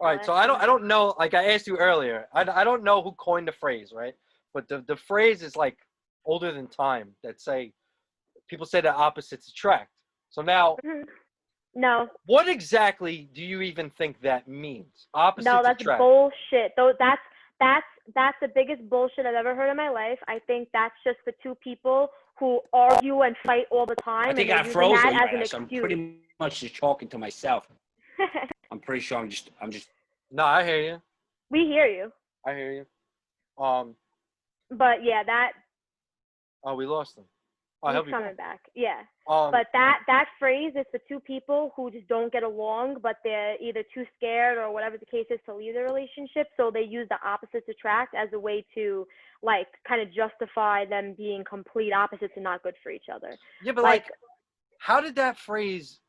right, so I don't know. Like I asked you earlier, I don't know who coined the phrase, right? But the phrase is like older than time. That say people say that opposites attract. So now, No. what exactly do you even think that means? Opposites No, that's attract. bullshit. Though that's the biggest bullshit I've ever heard in my life. I think that's just for two people who argue and fight all the time. I think and I they're froze using it. that as an Right, so I'm excuse. pretty much just talking to myself. I'm pretty sure I'm just. No, I hear you. We hear you, I hear you. but yeah, that Oh, we lost him. Oh, he'll he's be coming back. Yeah. back. But that phrase is for two people who just don't get along, but they're either too scared or whatever the case is to leave the relationship. So they use the opposites attract as a way to like kind of justify them being complete opposites and not good for each other. Yeah, but like, how did that phrase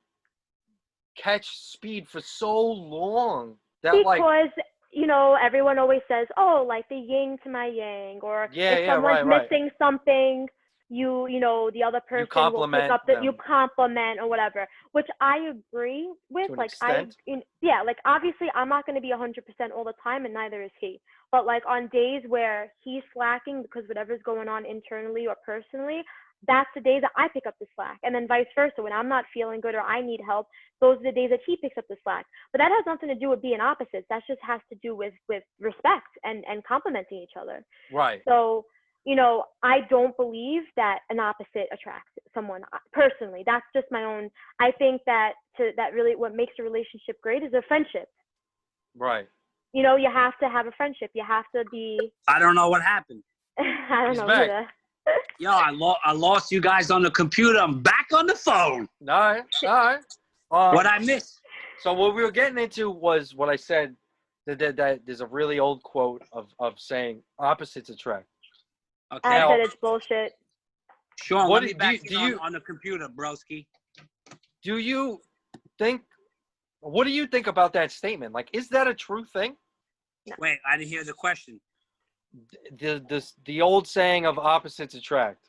catch speed for so long? That Because you know, everyone always says, "Oh, like the yin to my yang," or if someone's missing something, you know, the other person will pick up you compliment or whatever, which I agree with. To an like extent. yeah, like obviously I'm not going to be 100% all the time, and neither is he. But like on days where he's slacking because whatever's going on internally or personally, that's the days that I pick up the slack, and then vice versa. When I'm not feeling good or I need help, those are the days that he picks up the slack. But that has nothing to do with being opposites. That just has to do with respect and complimenting each other. Right. So, you know, I don't believe that an opposite attracts someone personally. That's just my own. I think that really what makes a relationship great is a friendship. Right. You know, you have to have a friendship. You have to be. I don't know what happened. I don't He's know back. either. Yo, I lost you guys on the computer. I'm back on the phone. All right. What I miss? So what we were getting into was what I said, that there's a really old quote of saying opposites attract. Okay. I Now- said it's bullshit. Sean, What let me do back you- you on the computer, broski. Do you think? What do you think about that statement? Like, is that a true thing? Wait, I didn't hear the question. The old saying of opposites attract.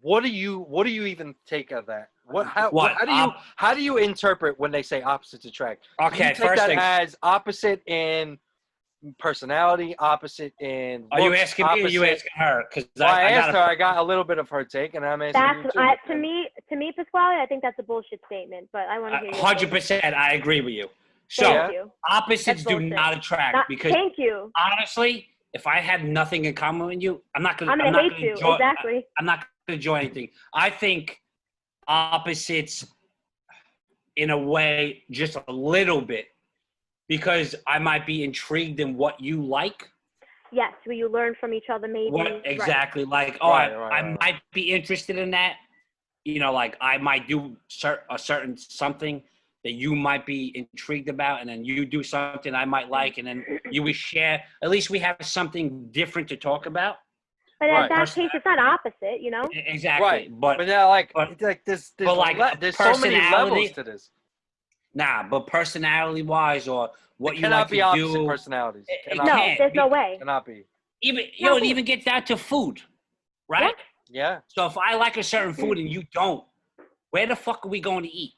What do you even take of that? How do you interpret when they say opposites attract? Do Okay, you take first that thing. as opposite in personality, opposite in looks, Are you asking me or you opposite- asking her? Because Well, I asked her. I got a little bit of her take, and I'm asking you too. To me, Pasquale, I think that's a bullshit statement. But I want to hear your 100%. I agree with you. So Thank you. opposites That's do bullshit. not attract because Thank you. honestly, if I had nothing in common with you, I'm not I'm gonna gonna hate you. enjoy, Exactly. I'm not gonna enjoy anything. I think opposites, in a way, just a little bit, because I might be intrigued in what you like. Yes, will you learn from each other maybe? What Right. exactly? Like, Right, I might be interested in that. You know, like I might do a certain something that you might be intrigued about, and then you do something I might like, and then we share. At least we have something different to talk about. But in Right. that case, it's not opposite, you know? Exactly. Right, But now, like, but- there's but like there's so many personality- levels to this. nah, but personality wise, or what It you cannot like be to opposite do, personalities. It it cannot No, can't there's be- no way. cannot be. even No, it even gets down to food, right? Yeah. So if I like a certain food and you don't, where the fuck are we going to eat?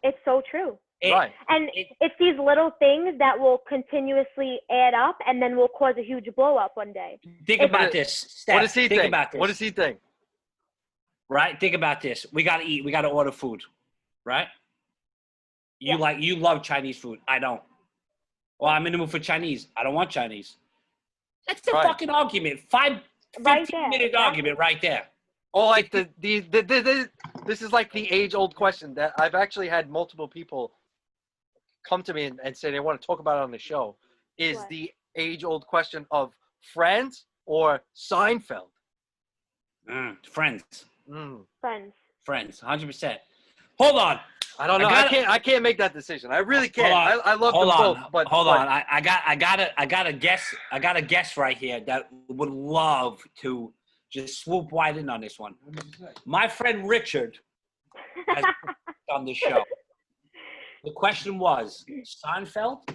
It's so true. Right. And It- it's these little things that will continuously add up and then will cause a huge blow up one day. Think It's- about this. Steph, What does he think think? about this. What does he think? Right? Think about this. We got to eat. We got to order food, right? You Yeah. you love Chinese food. I don't. Well, I'm in the mood for Chinese. I don't want Chinese. That's the Right. fucking argument. 15 Right there, minute exactly. argument right there. Or like this is like the age old question that I've actually had multiple people come to me and say they want to talk about it on the show. Is What? the age old question of Friends or Seinfeld? Friends. Friends. 100%. Hold on. I don't know. I can't make that decision. I really can't. I love them both. But hold on. I got a guess right here that would love to just swoop right in on this one. My friend Richard has on the show. The question was Seinfeld,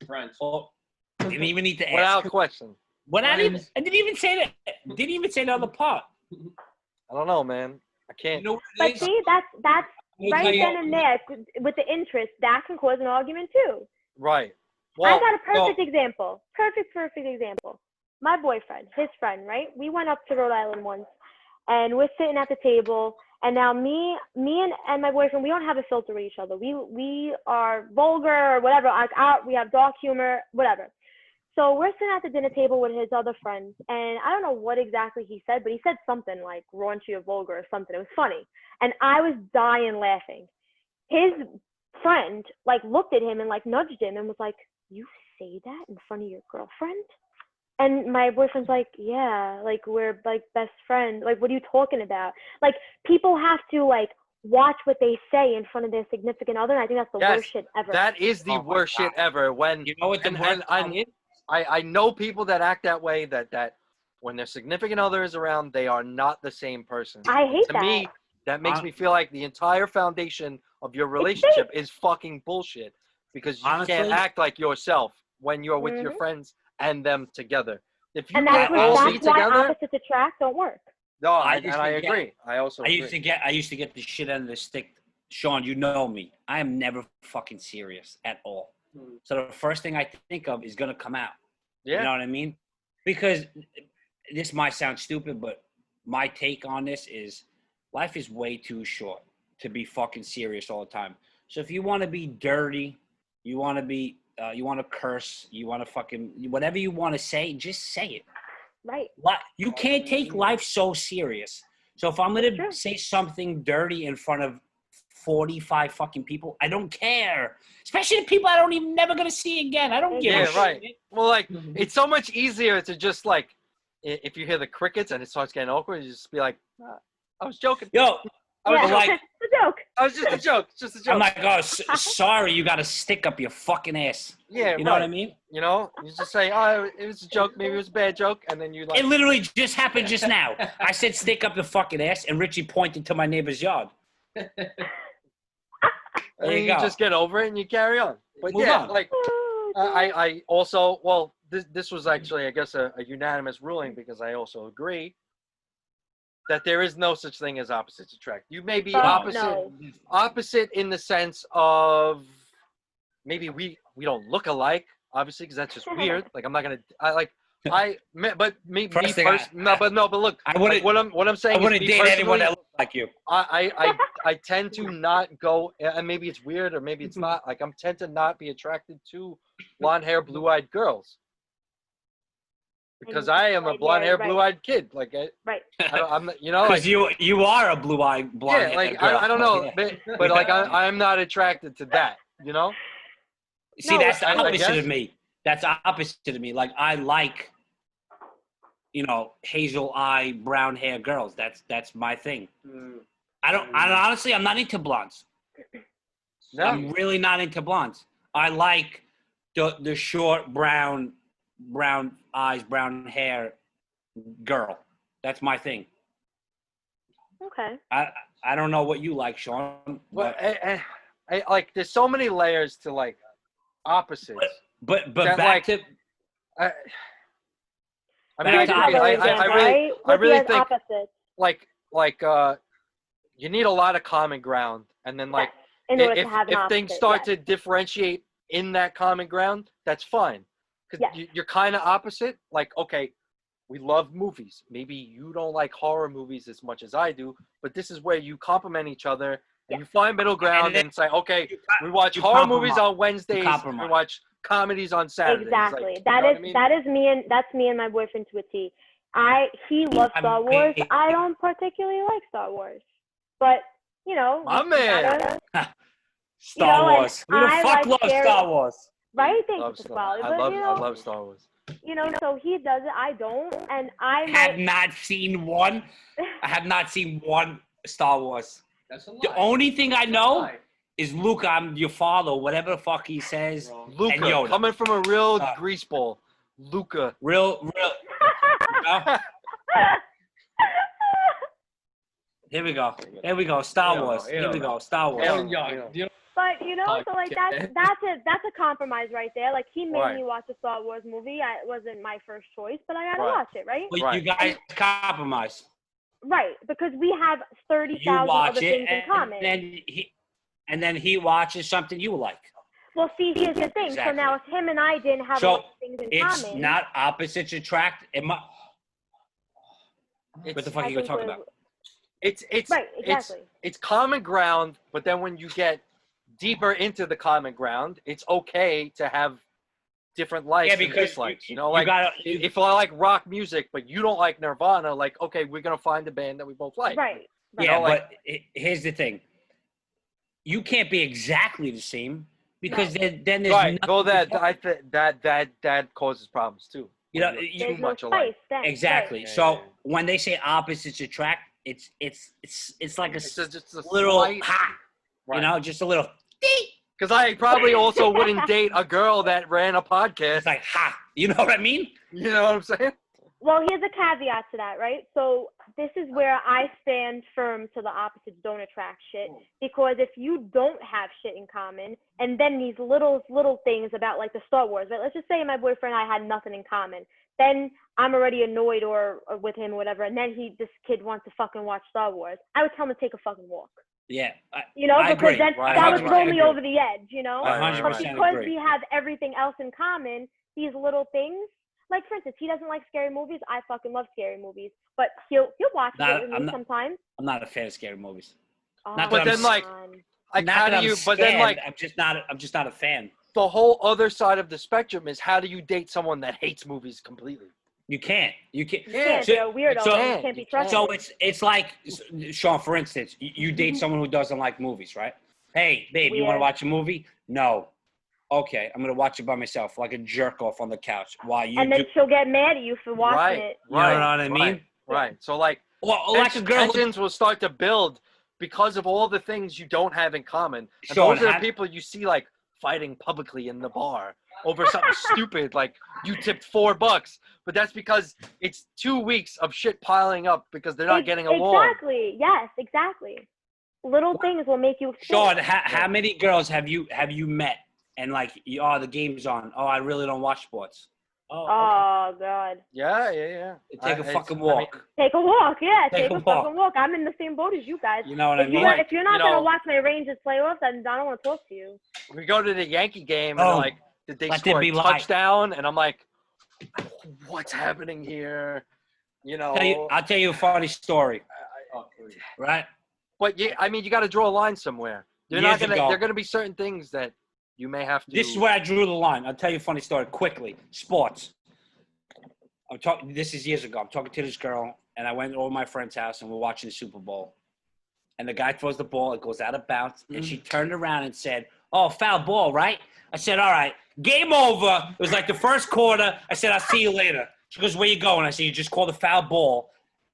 Friends. or didn't even need to ask. Without question. I didn't even say that. Didn't even say the other part. I don't know, man. I can't. You know what But it is? see, that's Let me tell right you- then and there with the interest, that can cause an argument too. Right. Well, I got a perfect example. Perfect example. My boyfriend, his friend, right? We went up to Rhode Island once, and we're sitting at the table, and now me and my boyfriend, we don't have a filter with each other. We are vulgar or whatever. We have dark humor, whatever. So we're sitting at the dinner table with his other friends, and I don't know what exactly he said, but he said something like raunchy or vulgar or something. It was funny, and I was dying laughing. His friend like looked at him and like nudged him and was like, "You say that in front of your girlfriend?" And my boyfriend's like, "Yeah, like we're like best friends. Like, what are you talking about?" Like, people have to like watch what they say in front of their significant other. And I think that's the Yes, worst shit ever. that is the Oh my worst shit God. ever. When You know what the and- worst and part is? I know people that act that way. That when their significant other is around, they are not the same person. I hate To that. me, that makes me feel like the entire foundation of your relationship is fucking bullshit because you Honestly- can't act like yourself when you're with your Mhm. friends and them together. If you And can't all be that's why together, opposites attract don't work. no, I and used I to get- agree. I also I agree. used to get the shit end of the stick. Sean, you know me. I am never fucking serious at all. So the first thing I think of is gonna come out. Yeah. You know what I mean? Because this might sound stupid, but my take on this is life is way too short to be fucking serious all the time. So if you want to be dirty, you want to curse, you want to fucking whatever you want to say, just say it. Right. You can't take life so serious. So if I'm That's gonna true. say something dirty in front of 45 fucking people, I don't care. Especially the people I don't even never gonna see again. I don't give a Yeah, shit. right. Well, like it's so much easier to just like if you hear the crickets and it starts getting awkward, you just be like, I was joking. Yo, I was Yeah, like- it's a joke. I was just a joke. Just a joke. I'm like, oh, sorry, you got a stick up your fucking ass. yeah, You know what I mean? You know, you just say, oh, it was a joke. Maybe it was a bad joke, and then you like. It literally just happened just now. I said stick up the fucking ass, and Richie pointed to my neighbor's yard. and There then you you go. just get over it and you carry on. But Move yeah, on. like I also this was actually I guess a unanimous ruling because I also agree that there is no such thing as opposites attract. You may be opposite in the sense of maybe we don't look alike, obviously, because that's just weird. Like I'm not gonna but me First thing first. No, but look, I wouldn't. what I'm saying I wouldn't is me date anyone personally, that looks like you. I tend to not go, and maybe it's weird or maybe it's not. Like I'm tend to not be attracted to blonde hair, blue eyed girls because I am a blonde hair, blue eyed kid. Like I'm not, you know, Because like, you are a blue-eyed blonde. yeah, like girl. I don't know, Yeah. but like I'm not attracted to that. You know, See, No, that's the I opposite guess. of me. That's opposite of me. Like I like, hazel eye, brown hair girls. That's my thing. I honestly, I'm not into blondes. no. I'm really not into blondes. I like the short brown eyes, brown hair girl. That's my thing. Okay. I don't know what you like, Sean. Well, But like there's so many layers to like opposites. but that, back like, to I mean, Back Here's to another I example, really, right? I With really the think opposites. like you need a lot of common ground, and then like in order if to have an opposite. things start yes. to differentiate in that common ground, that's fine, because Yes. you're kind of opposite. Like, okay, we love movies. Maybe you don't like horror movies as much as I do, but this is where you complement each other and you find middle ground and say, okay, we watch horror movies on Wednesdays and we watch comedies on Saturdays. Exactly. Like, That is me and my boyfriend to a T. He loves Star Wars. I don't particularly like Star Wars, but my man. Star Wars. Who the I fuck like loves Star Wars? right? Thank Love you, Star Pasquale. Wars. But I love Star Wars. so he does it. I don't, and I Have not seen one. I have not seen one Star Wars. That's a lie. The only thing I That's a know lie. is Luke, I'm your father, whatever the fuck he says. Wrong. Luca, And Yoda. coming from a real grease ball. Luca. Real. Here we go. Star Wars. Here we go. Star Wars. Hell, young. You know, But so like that's a compromise right there. Like he made Right. me watch a Star Wars movie. It wasn't my first choice, but I gotta Right. watch it, right? Well, Right. you guys compromise. Right, because we have You 30,000 watch other it, things in common. and then he watches something you like. Well, see, here's the thing. Exactly. So now, if him and I didn't have a So lot of things in it's common, not opposites attract. What the fuck are you gonna talk about? It's right, exactly. it's common ground, but then when you get deeper into the common ground, it's okay to have different likes and dislikes. Like if I like rock music, but you don't like Nirvana, like okay, we're gonna find a band that we both like. Right. Yeah, like, but here's the thing. You can't be exactly the same because then there's right. nothing Well, to that causes problems too. There's Too much no alike. spice then. exactly. Yeah, So yeah. when they say opposites attract, it's like a It's just a little slight, ha, right. just a little. Because I probably also wouldn't date a girl that ran a podcast. It's like ha. You know what I mean? You know what I'm saying? Well, here's a caveat to that, right? So this is where I stand firm to the opposites don't attract shit. Because if you don't have shit in common, and then these little things about like the Star Wars, right? Let's just say my boyfriend and I had nothing in common. Then I'm already annoyed or with him or whatever, and then this kid wants to fucking watch Star Wars. I would tell him to take a fucking walk. Yeah. I agree. because then Right, that would right, throw right. me over the edge, I 100% But because agree. we have everything else in common, these little things, like for instance, he doesn't like scary movies. I fucking love scary movies, but he'll watch it with me sometimes. I'm not a fan of scary movies. Oh, Not But that then, like, Not how that do I'm you? scared, But then, like, I'm just not a fan. the whole other side of the spectrum is how do you date someone that hates movies completely? You can't. yeah, So- they're weirdos. so- You can't be trusted. So it's like, Sean, for instance, you date someone who doesn't like movies, right? Hey, babe, you want to Weird. watch a movie? No. Okay, I'm gonna watch it by myself, like a jerk off on the couch. Why you? and then she'll get mad at you for watching Right, it. You know what I mean? Right. So like, Well, like a girl. tensions will start to build because of all the things you don't have in common. And Sean, those are the people you see like fighting publicly in the bar over something stupid like you tipped $4, but that's because it's 2 weeks of shit piling up because they're not getting along. Exactly. Yes, exactly. Little things will make you Sean, how many girls have you met and like, oh, the game's on. Oh, I really don't watch sports. Oh, Oh God. Yeah. take a fucking walk. Take a walk, yeah. Take Take a a fucking walk. I'm in the same boat as you guys. You know what I mean? If you're not gonna watch my Rangers playoffs, then I don't want to talk to you. We go to the Yankee game and like, did they score a touchdown? And I'm like, what's happening here? You know. I'll tell you a funny story. Right? But yeah, I mean, you got to draw a line somewhere. They're not gonna. There are gonna be certain things that you may have to. This is where I drew the line. I'll tell you a funny story quickly. Sports. I'm talking. This is years ago. I'm talking to this girl, and I went over to my friend's house, and we're watching the Super Bowl. And the guy throws the ball. It goes out of bounds, and she turned around and said, "Oh, foul ball, right?" I said, "All right, game over." It was like the first quarter. I said, "I'll see you later." She goes, "Where you going?" I said, "You just called a foul ball,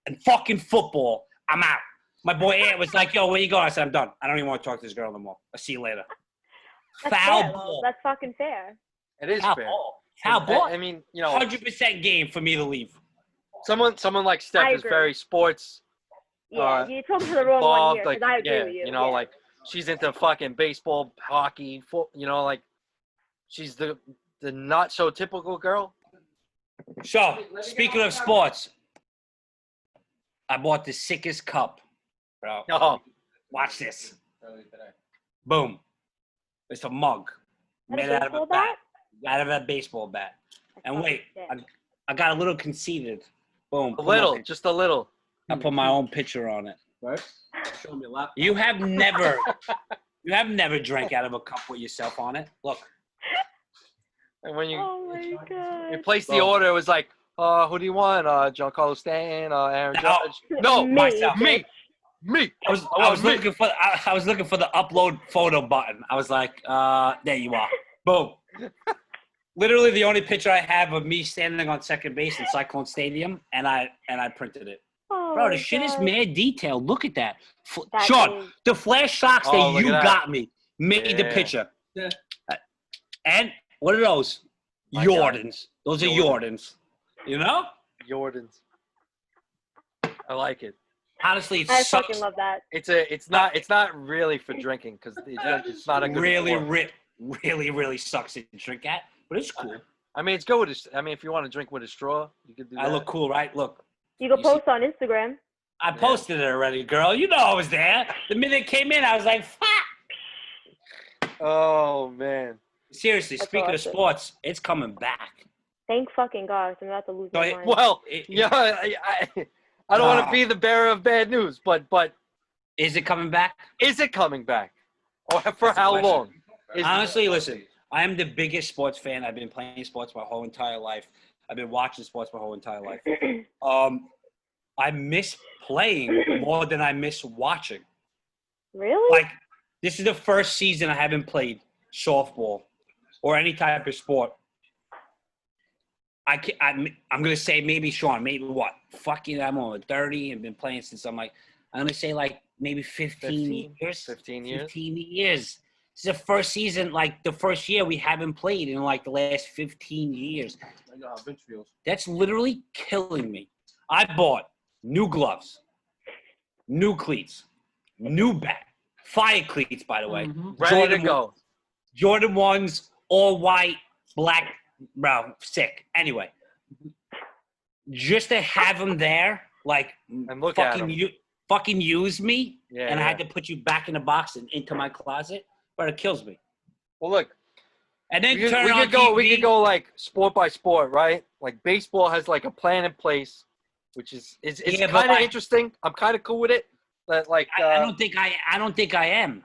and fucking football. I'm out." My boy Ant was like, "Yo, where you going?" I said, "I'm done. I don't even want to talk to this girl no more. I'll see you later." That's foul fair, ball. That's fucking fair. It is foul fair. Ball. Foul ball. I mean, you know, 100% game for me to leave. Someone like Steph is very sports. Yeah, you're talking to the wrong one here. Like, I agree with you. You know, like she's into fucking baseball, hockey, you know, like she's the not so typical girl. So, speaking of sports, I bought the sickest cup, bro. Oh, watch this. Boom. It's a mug made out of a bat? Out of a baseball bat. And wait, I got a little conceited. Boom. Just a little. I put my own picture on it. Right? Show me a laptop. You have never drank out of a cup with yourself on it. Look. And when you God. you placed the order, it was like, who do you want? Giancarlo Stanton, Aaron Judge. No, myself. Me. I was looking for the upload photo button. I was like, there you are. Boom. Literally the only picture I have of me standing on second base in Cyclone Stadium, and I printed it. Oh, bro, the shit is mad detailed. Look at that. That Sean, is... the flash socks that you got me made the picture. Yeah. And what are those? My Jordans. God. Those are Jordans. You know? Jordans. I like it. Honestly, it I sucks. fucking love that. It's not really for drinking because it's not a good really sucks to drink at, but it's cool. I mean, it's good with I mean, if you want to drink with a straw, you could do that. I look cool, right? Look. You can post on Instagram. I posted it already, girl. You know I was there. The minute it came in, I was like, fuck. Oh, man. Seriously, speaking of sports, it's coming back. Thank fucking God. I'm about to lose my mind. Well, I don't want to be the bearer of bad news, but is it coming back? Is it coming back? Or for how long? Honestly, listen, I am the biggest sports fan. I've been playing sports my whole entire life. I've been watching sports my whole entire life. I miss playing more than I miss watching. Really? Like, this is the first season I haven't played softball or any type of sport. I'm going to say maybe, Sean, maybe what? Fucking, I'm over 30 and been playing since I'm going to say like maybe 15 years. 15 years? 15 years. This is the first season, like the first year we haven't played in like the last 15 years. I know how bench feels. That's literally killing me. I bought new gloves, new cleats, new bat, fire cleats, by the way. Mm-hmm. Ready to go. Jordan 1s, all white, black, brown, sick. Anyway, just to have them there, like, and look at them. Fucking use me, and I had to put you back in the box and into my closet, but it kills me. Well, look. And then we could go like sport by sport, right? Like baseball has like a plan in place, which is kind of interesting. I'm kind of cool with it. That like I don't think I am.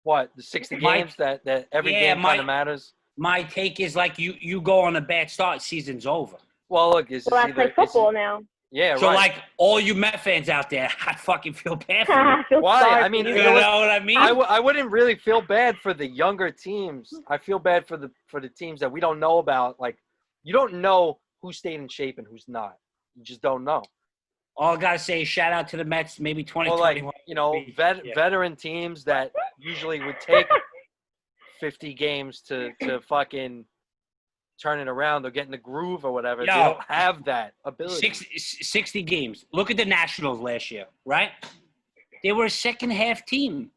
What, the 60 games that every game kind of matters? My take is like you go on a bad start, season's over. Well, look, that's like football now. Yeah, so right. like all you Met fans out there, I fucking feel bad for you. Why? I mean, you know what I mean? I wouldn't really feel bad for the younger teams. I feel bad for the teams that we don't know about. Like, you don't know who stayed in shape and who's not. You just don't know. All I gotta say is shout out to the Mets. Maybe Or 2021. like, you know, Yeah. veteran teams that usually would take 50 games to fucking turn it around or get in the groove or whatever. They Yo. don't have that ability. 60 games. Look at the Nationals last year, right? They were a second half team.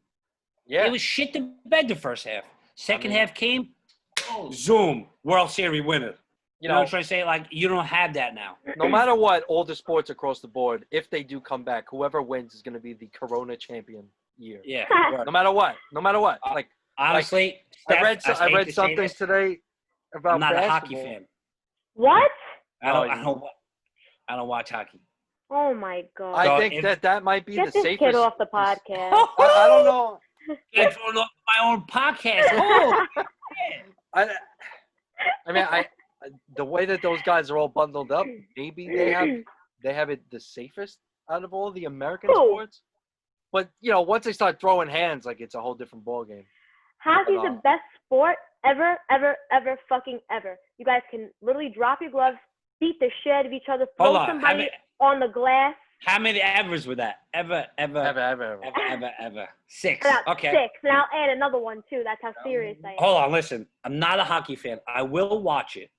Yeah. They was shit to bed the first half. Second mean- half came, zoom, World Series winner. You You know know, what I'm trying to say? Like, you don't have that now. no matter what, all the sports across the board, if they do come back, whoever wins is going to be the Corona champion year. Yeah. No matter what. No matter what. Like, Honestly, I Steph, read hate to say something this, today about I'm not basketball. a hockey fan. What? I don't watch hockey. Oh my god. I So think if- that might be Get the this safest. kid off the podcast. I don't know. I'm throwing off my own podcast. Oh, I mean, the way that those guys are all bundled up, maybe they have it the safest out of all the American Who? sports. But you know, once they start throwing hands, like it's a whole different ball game. Hockey's the best sport ever, fucking ever. You guys can literally drop your gloves, beat the shit out of each other, hold throw on. somebody on the glass. How many evers were that? Ever. Ever. 6. About Okay. 6. And I'll add another one too. That's how serious I am. Hold on, listen. I'm not a hockey fan. I will watch it.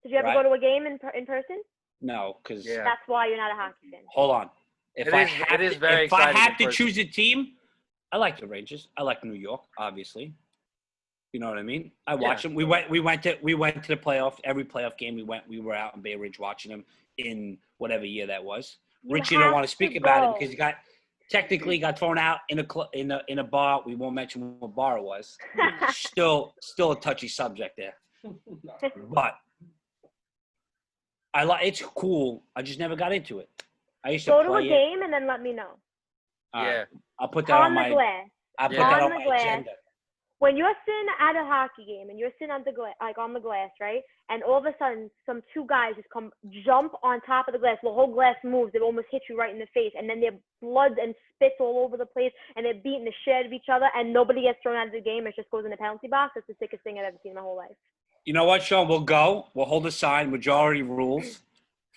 Did you ever Right. go to a game in person? No, because Yeah. That's why you're not a hockey fan. hold on. If I have to choose a team, I like the Rangers. I like New York, obviously. You know what I mean? I watch them. We went to the playoff. Every playoff game we were out in Bay Ridge watching them in whatever year that was. Richie don't want to speak about it because he got thrown out in a bar. We won't mention what bar it was. Still a touchy subject there. But it's cool. I just never got into it. I used to Go to play a game and then let me know. All right. Yeah. I'll put that on the my glass. I'll put Yeah. that On on the my glass. agenda. When you're sitting at a hockey game and you're sitting on the glass, right? And all of a sudden, some two guys just jump on top of the glass. The whole glass moves. It almost hits you right in the face, and then their blood and spits all over the place, and they're beating the shit out of each other, and nobody gets thrown out of the game. It just goes in the penalty box. It's the sickest thing I've ever seen in my whole life. You know what, Sean? We'll go. We'll hold a sign. Majority rules.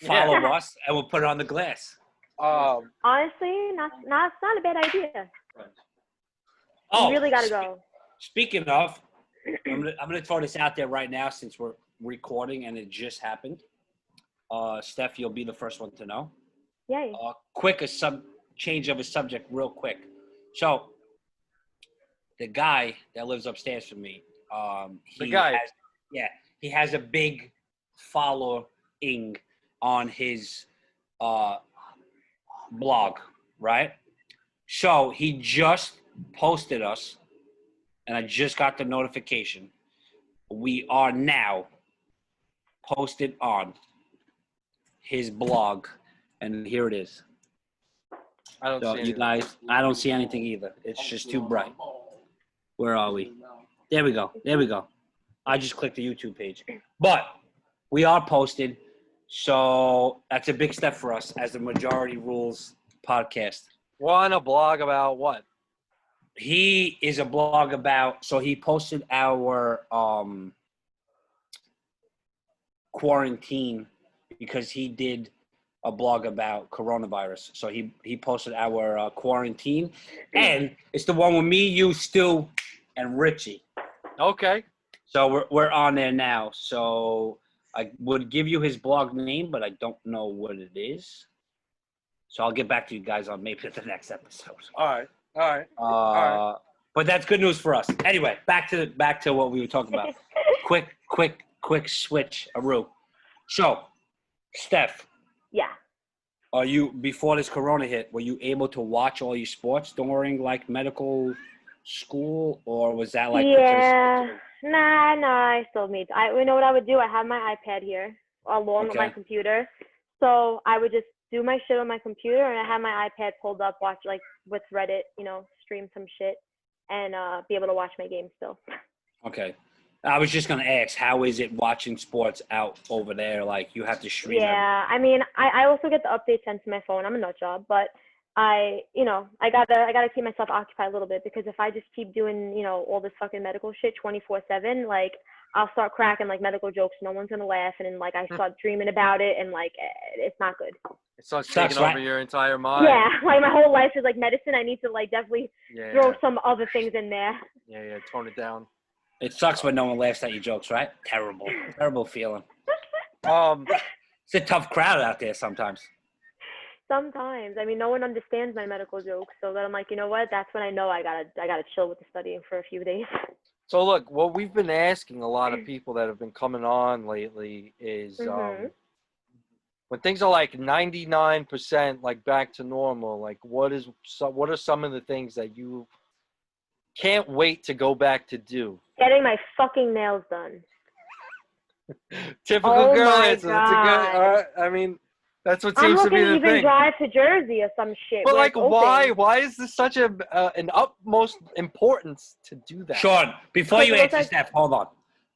Follow us, and we'll put it on the glass. Honestly, it's not a bad idea. Oh, You really gotta go. Speaking of, I'm gonna throw this out there right now since we're recording and it just happened. Steph, you'll be the first one to know. Yay. Change of a subject real quick. So the guy that lives upstairs from me, he has a big following on his blog, right? So he just posted us, and I just got the notification. We are now posted on his blog, and here it is. I don't So see you anything. guys, I don't see anything either. It's just too bright. Where are we? There we go. I just clicked the YouTube page. But we are posted, so that's a big step for us as the Majority Rules podcast. We're on a blog about what? He is a blog about, so he posted our quarantine because he did a blog about coronavirus. So he posted our quarantine, and it's the one with me, you, Stu, and Richie. Okay. So we're on there now. So I would give you his blog name, but I don't know what it is. So I'll get back to you guys on maybe the next episode. All right. But that's good news for us. Anyway, back to what we were talking about. quick switch, Aru. So, Steph. Yeah. Are you, before this corona hit, were you able to watch all your sports during like medical school, or was that like? Yeah. Nah, I still need to. You know what I would do? I have my iPad here along with my computer. So I would just do my shit on my computer, and I have my iPad pulled up, watch like with Reddit, stream some shit, and be able to watch my game still. Okay. I was just gonna ask, how is it watching sports out over there? Like you have to stream. Yeah, I mean, I also get the updates sent to my phone. I'm a nut job, but I gotta keep myself occupied a little bit, because if I just keep doing, all this fucking medical shit 24/7, like I'll start cracking like medical jokes. No one's gonna laugh, and then like I start dreaming about it, and like it's not good. It starts Sucks, taking over right? your entire mind. Yeah, like my whole life is like medicine. I need to like definitely Yeah. throw some other things in there. Yeah. Tone it down. It sucks when no one laughs at your jokes, right? Terrible. Terrible feeling. It's a tough crowd out there sometimes. Sometimes, I mean, no one understands my medical jokes, so then I'm like, you know what? That's when I know I gotta chill with the studying for a few days. So look, what we've been asking a lot of people that have been coming on lately is when things are like 99% like back to normal, like what are some of the things that you can't wait to go back to do? Getting my fucking nails done. Typical Oh girl my answer. That's a good. God. I mean, that's what I'm seems to looking be to the even thing. drive to Jersey or some shit. But where like, it's open. why? Why is this such an utmost importance to do that? Sean, before Because you it looks answer, like- Steph, hold on.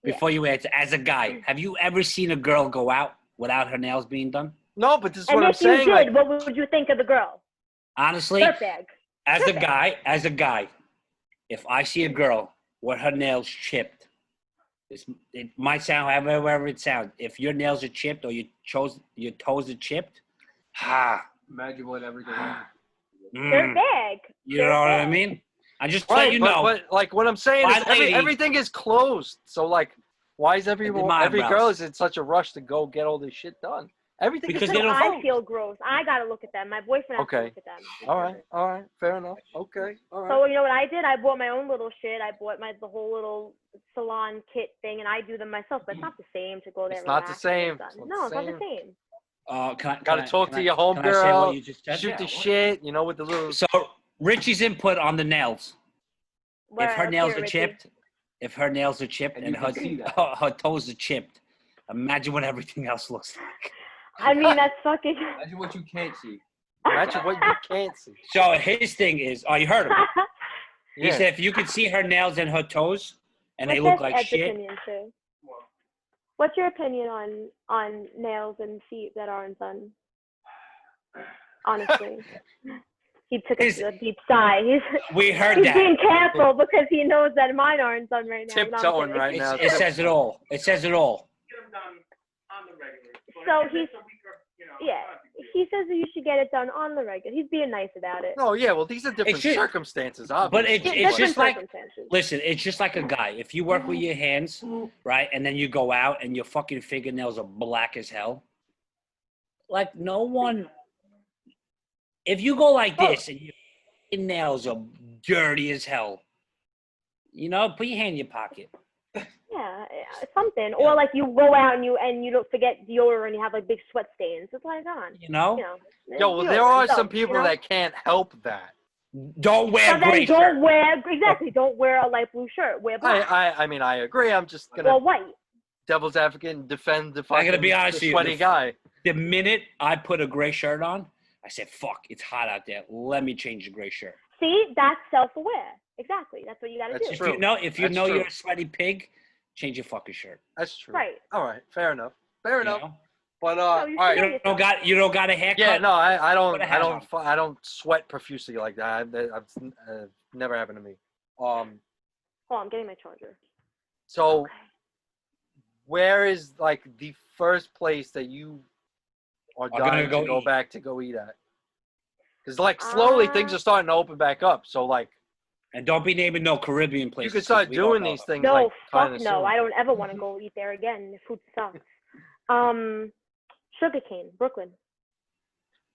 Yeah. Before you answer, as a guy, have you ever seen a girl go out without her nails being done? No, but this is And what I'm if you saying. did, Like, what would you think of the girl? Honestly, Dirtbag. as a guy, if I see a girl with her nails chipped, it might sound however it sounds. If your nails are chipped or your toes are chipped, Imagine what everything. Dirtbag. you know what I mean? I just let right? you But, know. but like, what I'm saying is, My lady- everything is closed. So like, why is every my girl eyebrows. is in such a rush to go get all this shit done? Everything Because is they don't closed. I feel gross. I gotta look at them. My boyfriend has to Okay. look at them. All right, fair enough. Okay, all right. So you know what I did? I bought my own little shit. I bought the whole little salon kit thing, and I do them myself. But it's not the same to go there. It's not the relax, and same. get done. It's not No, the it's not the same. same. Gotta talk to your Can I say what homegirl. you just said? Shoot the shit, you know, with the little. So Richie's input on the nails. Where, If her let's nails hear are it, Richie. chipped, and And you her, can see that. her toes are chipped, imagine what everything else looks like. I mean, that's fucking. Imagine what you can't see. Imagine what you can't see. So his thing is, oh, you heard him. He Yeah. said if you could see her nails and her toes, and they What's look like Ed's shit. opinion too? What's your opinion on nails and feet that aren't done? Honestly, he took a deep sigh. We heard He's that. being careful because he knows that mine aren't done right now. No, I'm Tiptoeing kidding. right now. It says it all. It says it all. Get them done on the regular. But So if he's it's a week or, you know, yeah. not a big deal. He says that you should get it done on the regular. He's being nice about it. No, yeah. Well, these are different should- circumstances, But obviously. it's Different just like, circumstances. listen, it's just like a guy. If you work with your hands, right, and then you go out and your fucking fingernails are black as hell, like no one. If you go like this and your nails are dirty as hell, you know, put your hand in your pocket. Yeah, something. Or like you go out and you don't forget deodorant and you have like big sweat stains. It's like on. You know, You know. Yo, well, there are some people that can't help that. don't wear So then gray don't shirt. wear exactly. Don't wear a light blue shirt. Wear black I mean, I agree. I'm just or gonna white. devil's advocate and defend the I fucking gotta be honest the with you, sweaty guy. The minute I put a gray shirt on, I said, "Fuck, it's hot out there. Let me change the gray shirt." See, that's self-aware. Exactly. That's what you got to That's do. true. If you That's know true. you're a sweaty pig, change your fucking shirt. That's true. Right. All right. Fair enough. Fair You got know? But No, all you right. should. You don't got a haircut. Yeah, no, I Put a hat on. don't sweat profusely like that. I've never happened to me. Hold on, I'm getting my charger. So Okay. where is like the first place that you are gonna dying go to go eat. back to go eat at? Because like slowly things are starting to open back up. So like And don't be naming no Caribbean you places. can start 'cause we don't doing know these them. things No, like fuck kind of no. soon. I don't ever want to go eat there again. The food sucks. Sugarcane, Brooklyn.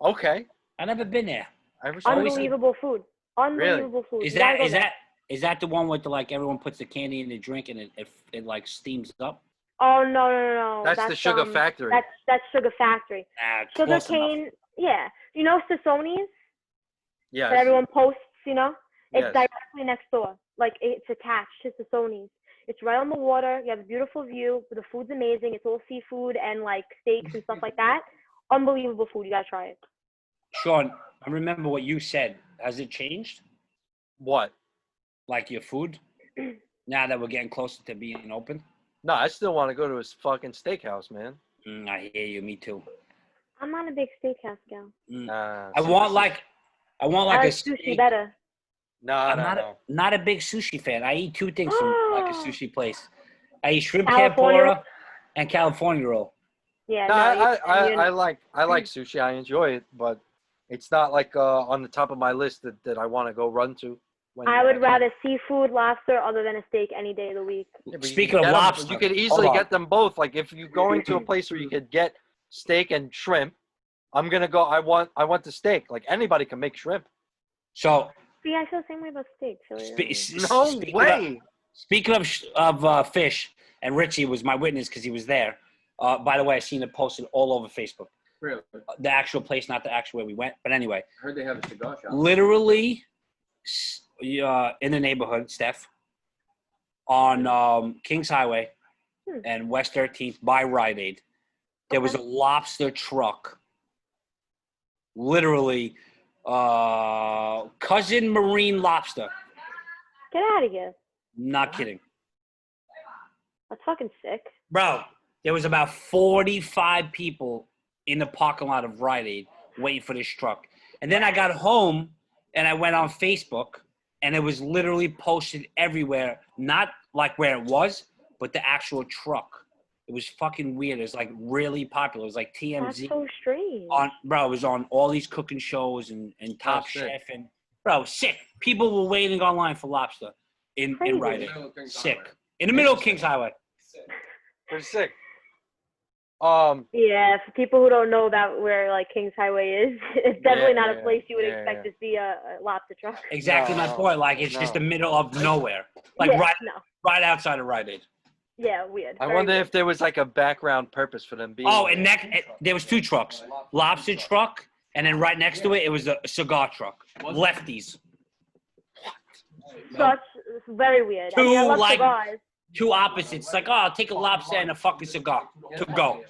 Okay. I've never been there. I ever saw Always- Unbelievable food. Unbelievable food. Is You gotta that go is there. that is that the one with the like everyone puts the candy in the drink and it like steams up? Oh no. That's the Sugar Factory. That's Sugar Factory. Close enough. Sugarcane, yeah. You know Sassonis Yes. that everyone posts, you know? It's Yes. directly next door. Like it's attached to Sassonis. It's right on the water. You have a beautiful view. The food's amazing. It's all seafood and like steaks and stuff like that. Unbelievable food. You gotta try it. Sean, I remember what you said. Has it changed? What? Like your food? Now that we're getting closer to being open? No, I still want to go to his fucking steakhouse, man. I hear you. Me too. I'm not a big steakhouse gal. I want like I a like sushi steak. better. No, I'm no. not a big sushi fan. I eat two things from like a sushi place. I eat shrimp California? tempura and California roll. Yeah, No, no, I like sushi. I enjoy it, but it's not like on the top of my list that I want to go run to. I would rather seafood, lobster, other than a steak any day of the week. Yeah, but Speaking of get 'em- lobster, you could hold easily on. get them both. Like if you're going to a place where you could get steak and shrimp, I'm gonna go. I want the steak. Like anybody can make shrimp. So, See, I feel the same way about steak. So No speaking way. Speaking of fish, and Richie was my witness because he was there. By the way, I seen it posted all over Facebook. Really? The actual place, not the actual where we went. But anyway, I heard they have a cigar shop. literally in the neighborhood, Steph, on Kings Highway and West 13th by Rite Aid, there was a lobster truck. Literally, cousin marine lobster. Get out of here. Not kidding. That's fucking sick. Bro, there was about 45 people in the parking lot of Rite Aid waiting for this truck. And then I got home and I went on Facebook and it was literally posted everywhere. Not like where it was, but the actual truck. It was fucking weird. It was like really popular. It was like TMZ. That's so strange. Bro, it was on all these cooking shows and Top sick. Chef. And bro, sick. People were waiting online for lobster in Rite Aid. Sick. In the middle of Kings Highway. Pretty sick. Yeah, for people who don't know that where like Kings Highway is, it's definitely not a place you would yeah, expect to see a lobster truck. Exactly my point. Like it's just the middle of nowhere. Like Yeah, right outside of Rite Aid. Yeah, weird. I Very wonder weird. if there was like a background purpose for them being. Oh, and there was two trucks. Lobster truck, and then right next to it, it was a cigar truck. Lefties. Such very weird. I Two, mean, I love like- cigars. Two opposites. Like, oh, I'll take a lobster and a fucking cigar to go.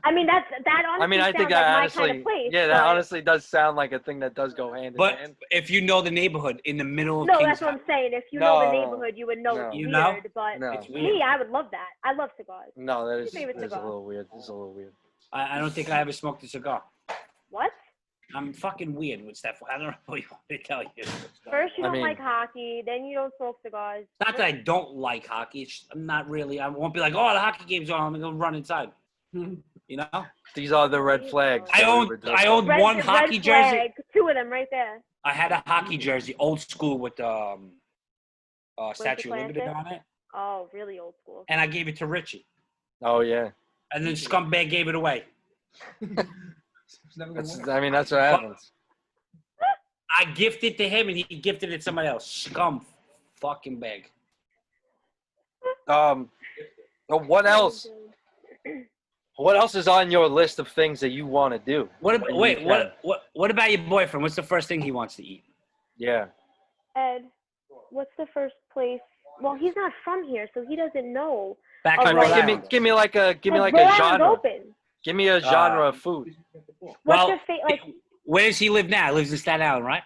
I mean, that honestly I mean, I think sounds like that my honestly, kind of place. yeah, that but- honestly does sound like a thing that does go hand in But hand. if you know the neighborhood in the middle of No, Kings that's what I'm saying. If you know the neighborhood, you would know No. it's You weird. know? But No, It's weird. me, I would love that. I love cigars. no, that What's is your favorite a cigar? little weird. It's a little weird. I don't think I ever smoked a cigar. What? I'm fucking weird with stuff. I don't know what you want me to tell you. First, you I don't mean- like hockey. Then you don't smoke cigars. Not that I don't like hockey. It's, I'm not really. I won't be like, oh, the hockey game's on. I'm gonna go run inside. You know. These are the red flags. I that we owned were talking one red hockey flag. jersey. Two of them right there. I had a hockey jersey, old school with Statue of Classic? Liberty on it, Oh, really old school. and I gave it to Richie, Oh yeah, and then Scumbag gave it away. I mean that's what happens. I gifted it to him, and he gifted it to somebody else. Fucking bag. But what else? What else is on your list of things that you want to do? What? when Wait, you can? what about your boyfriend? What's the first thing he wants to eat? Yeah. Ed, what's the first place? Well, he's not from here, so he doesn't know. Back Oh, in I Rhode mean, Island. give me like a Rhode Island's genre. open. Give me a genre of food. What's Well, your like? Where does he live now? He lives in Staten Island, right?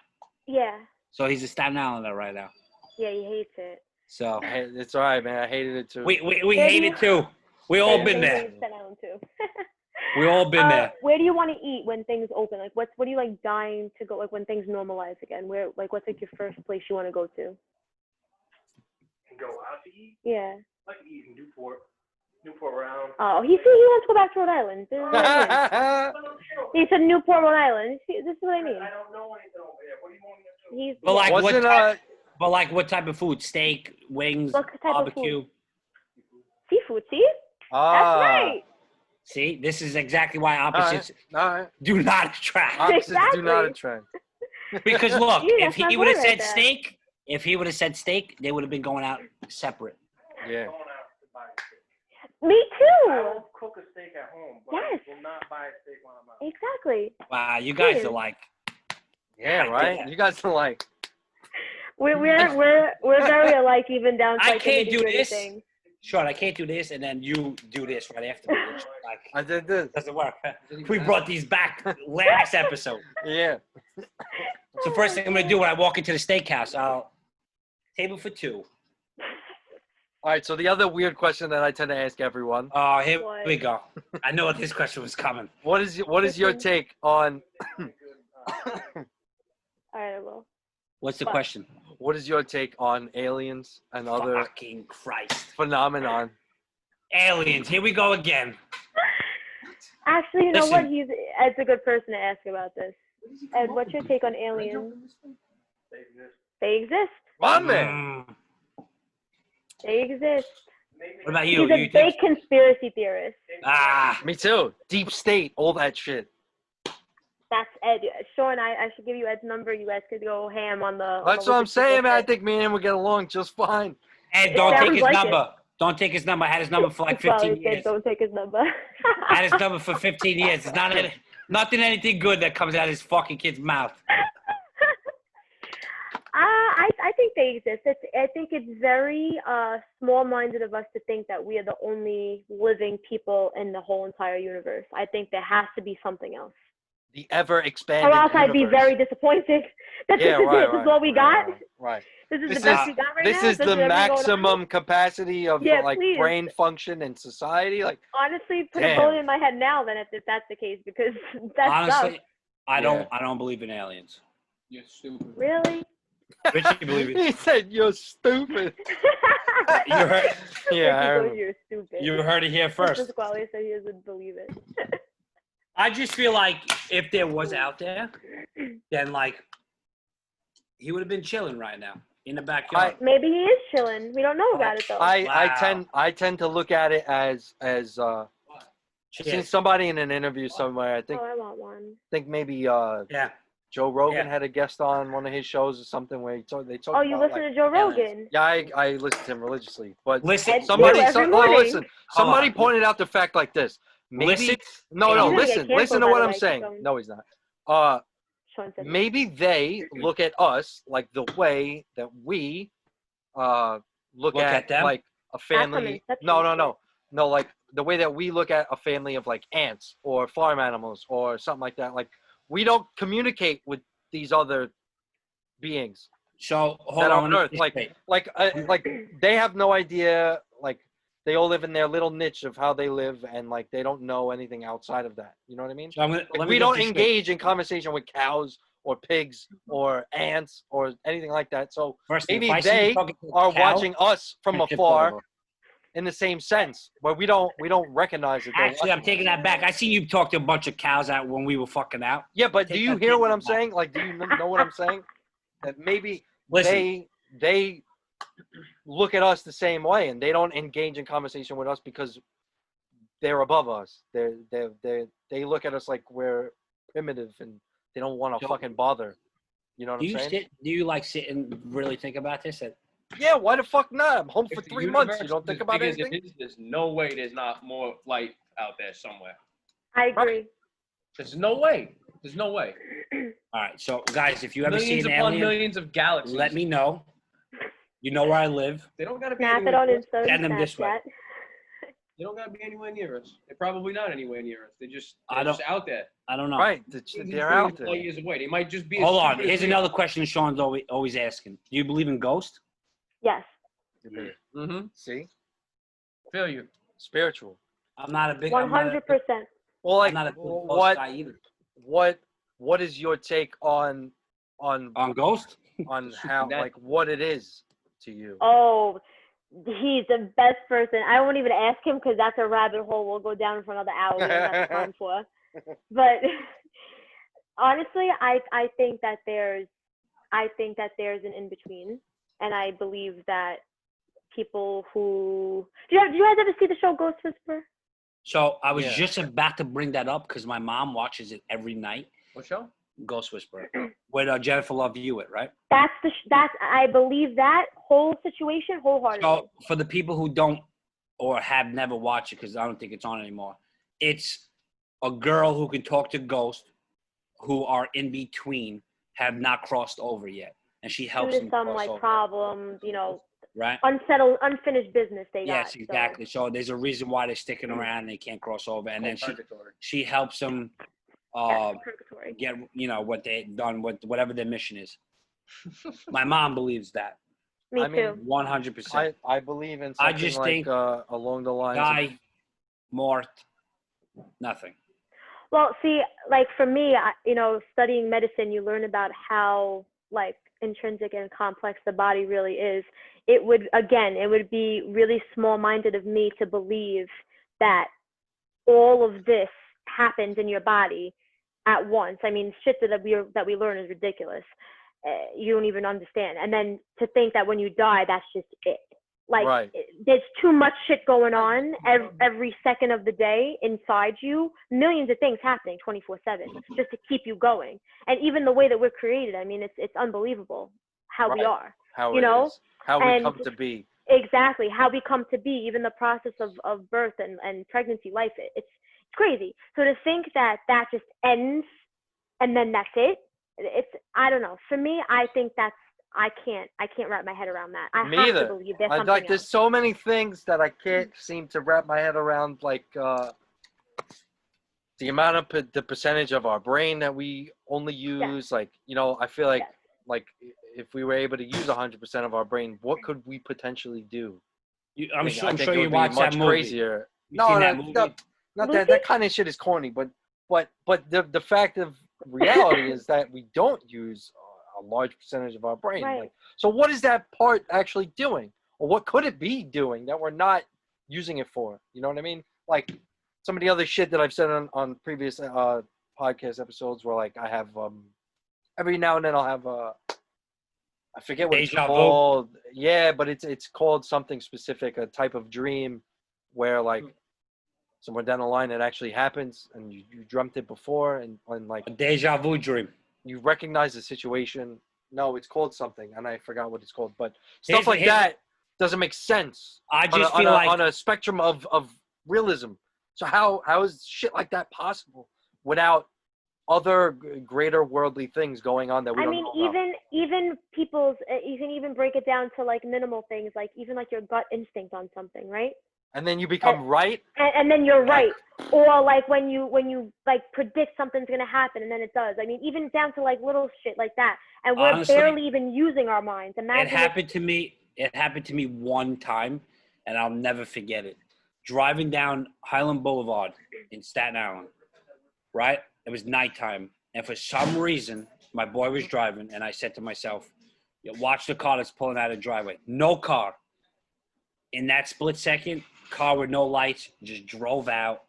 Yeah, So he's a Staten Islander right now. yeah, he hates it. So Hey, it's all right, man. I hated it too. we Where hate do it too. We all been He there. hates Staten Island too. We all been there. Where do you want to eat when things open? Like, what are you like dying to go? Like when things normalize again? Where what's like your first place you want to go to? And go out to eat. Yeah. I like to eat in Newport Round. Oh, he wants to go back to Rhode Island. This is what I mean. He said Newport, Rhode Island. See, this is what I mean. I don't know anything over there. What do you want me to do? He's But like Wasn't what type of food? Steak, wings, What type of barbecue. seafood. See, that's right. See, this is exactly why all opposites right. do not attract. Opposites do not Exactly. attract. Because look, Yeah, if that's my he would have point said right there. steak, they would have been going out separate. Yeah. Going out to buy a steak. Me I too. will cook a steak at home, but Yes. I will not buy a steak when I'm out. Exactly. Wow, you guys Dude. are like, Yeah, right. You guys are like. We're very alike, even down to I like the can't do nitty-gritty this. things. Sean, I can't do this, and then you do this right after me. It's like, I did this. doesn't work. We brought these back last episode. Yeah. So first thing I'm gonna do when I walk into the steakhouse, I'll table for two. All right. So the other weird question that I tend to ask everyone: Oh, here What? we go. I know this question was coming. what is your take on All right, I will. What's the What? question? what is your take on aliens and other Fucking Christ. phenomenon Aliens. Here we go again. Actually, you know what? Listen. Ed's a good person to ask about this. Ed, what's your take on aliens? They exist. My man. They exist. What about you? He's a You big think? conspiracy theorist. Me too. Deep state, all that shit. That's Ed. Sean, I should give you Ed's number. You guys could go ham on the. That's what I'm saying, man. I think me and him would get along just fine. Ed, don't take sounds his like number. Don't take his number. I had his number for like 15 years. Don't take his number. I had his number for 15 years. It's not nothing anything good that comes out of his fucking kid's mouth. I think they exist. I think it's very small-minded of us to think that we are the only living people in the whole entire universe. I think there has to be something else. The ever-expanding Or else I'd be universe. very disappointed. This is what we got. Right. This is This the best we got right now. This is the everything going on? maximum capacity of please. brain function in society. Like, Honestly, put damn. a bullet in my head now. Then if that's the case, because that's Honestly, stuff. I don't believe in aliens. You're stupid. Really? Richie believe it. he said, "You're stupid." You heard, You're stupid. you heard it here first. Pasquale said he doesn't believe it. I just feel like if there was out there, then like he would have been chilling right now in the backyard. Maybe he is chilling. We don't know about it though. I tend to look at it as Cheers. seen somebody in an interview somewhere. I think I want one. maybe Yeah. Joe Rogan Yeah. had a guest on one of his shows or something where they talked Oh, you about, listen to Joe Rogan? Yeah, I listen to him religiously. But Listen, somebody every morning. listen. Somebody on. pointed out the fact like this. Maybe Listen. no, He's gonna get listen canceled, to by what the I'm way, saying. keep going. No, he's not. Sean said Maybe they look at us like the way that we look at them? like a family. That's No, like the way that we look at a family of like ants or farm animals or something like that. Like we don't communicate with these other beings So hold that on. are on Earth. Like they have no idea. Like they all live in their little niche of how they live, and like they don't know anything outside of that. You know what I mean? So I'm gonna, Like, let me we get don't this straight. engage in conversation with cows or pigs or ants or anything like that. So First, maybe if I see you they talking to a are cow, watching us from I tip afar over. in the same sense, but we don't recognize it. Actually, I'm taking that back. I seen you talk to a bunch of cows out when we were fucking out. Yeah, but Take do you that hear take what that I'm back. saying? Like, do you know what I'm saying? That maybe Listen, they look at us the same way, and they don't engage in conversation with us because they're above us. They look at us like we're primitive, and they don't want to fucking bother. You know what I'm saying? do you like sit and really think about this? Yeah, why the fuck not? I'm home for If the 3 months. You universe don't is think as about big as it anything? is, there's no way there's not more light out there somewhere. I agree. There's no way. There's no way. All right, so guys, if you ever see Millions an upon alien, millions of galaxies. let me know. You know where I live. They don't gotta be Snap it anywhere on near us. Insta. Send them this way. Snapchat. They don't gotta be anywhere near us. They're probably not anywhere near us. They're just out there. I don't know. Right, they're out there. Years away. They might just be. as Hold on. stupid as Here's we another question Sean's always asking. Do you believe in ghosts? Yes. are. Mm-hmm. See, Feel you. spiritual. I'm not a big. 100%. Well, like, I'm not a big ghost what guy either. what is your take on On ghost? on how That- like what it is to you? Oh, he's the best person. I won't even ask him because that's a rabbit hole we'll go down for another hour. We don't have time for. But honestly, I think that there's an in between, and I believe that people who do you guys ever see the show Ghost Whisperer? So I was Yeah. just about to bring that up because my mom watches it every night. What show? Ghost Whisperer with Jennifer Love Hewitt, right? That's I believe that whole situation wholeheartedly. So for the people who don't or have never watched it, because I don't think it's on anymore, it's a girl who can talk to ghosts who are in between, have not crossed over yet, and she helps There's them some cross like over, problems, right? unfinished business they got. Yes, exactly. So there's a reason why they're sticking around and they can't cross over, and then she helps them Purgatory. get what they've done, whatever their mission is. My mom believes that. Me I mean, too. 100%. I believe in I something just like think along the lines Guy, Mort, nothing. Well, see, like for me, studying medicine, you learn about how like intrinsic and complex the body really is, it would be really small-minded of me to believe that all of this happens in your body at once. I mean, shit that we learn is ridiculous. You don't even understand. And then to think that when you die, that's just it. Like, Right. There's too much shit going on every second of the day inside you. Millions of things happening 24/7 just to keep you going. And even the way that we're created, I mean, it's unbelievable how we Right. are. How you it know? is. How we come to be. Exactly. How we come to be, even the process of birth and pregnancy, life, it's crazy. So to think that just ends and then that's it, I don't know. For me, I think I can't wrap my head around that. I Me have either. to believe there's something else. There's so many things that I can't seem to wrap my head around, like the amount of the percentage of our brain that we only use. Like, I feel like like if we were able to use 100% of our brain, what could we potentially do? I'm I sure think it you would be watched that much movie. crazier. You seen that movie? Not that kind of shit is corny, but the fact of reality is that we don't use a large percentage of our brain. Right. Like, so what is that part actually doing? Or what could it be doing that we're not using it for? You know what I mean? Like some of the other shit that I've said on previous podcast episodes where like I have every now and then I'll have I forget what it's called. Yeah, but it's called something specific, a type of dream where like somewhere down the line it actually happens and you dreamt it before and like a deja vu dream. You recognize the situation. No, it's called something and I forgot what it's called, but stuff like that doesn't make sense. I just feel like on a spectrum of realism. So how is shit like that possible without other greater worldly things going on that we don't know about? Even people's, you can even break it down to like minimal things, like even like your gut instinct on something, right? And then you become right. And then you're right. Or like when you like predict something's gonna happen and then it does. I mean, even down to like little shit like that. And we're honestly, barely even using our minds. Imagine it happened to me. It happened to me one time, and I'll never forget it. Driving down Highland Boulevard in Staten Island, right? It was nighttime, and for some reason, my boy was driving, and I said to myself, watch the car that's pulling out of the driveway. No car. In that split second, car with no lights just drove out,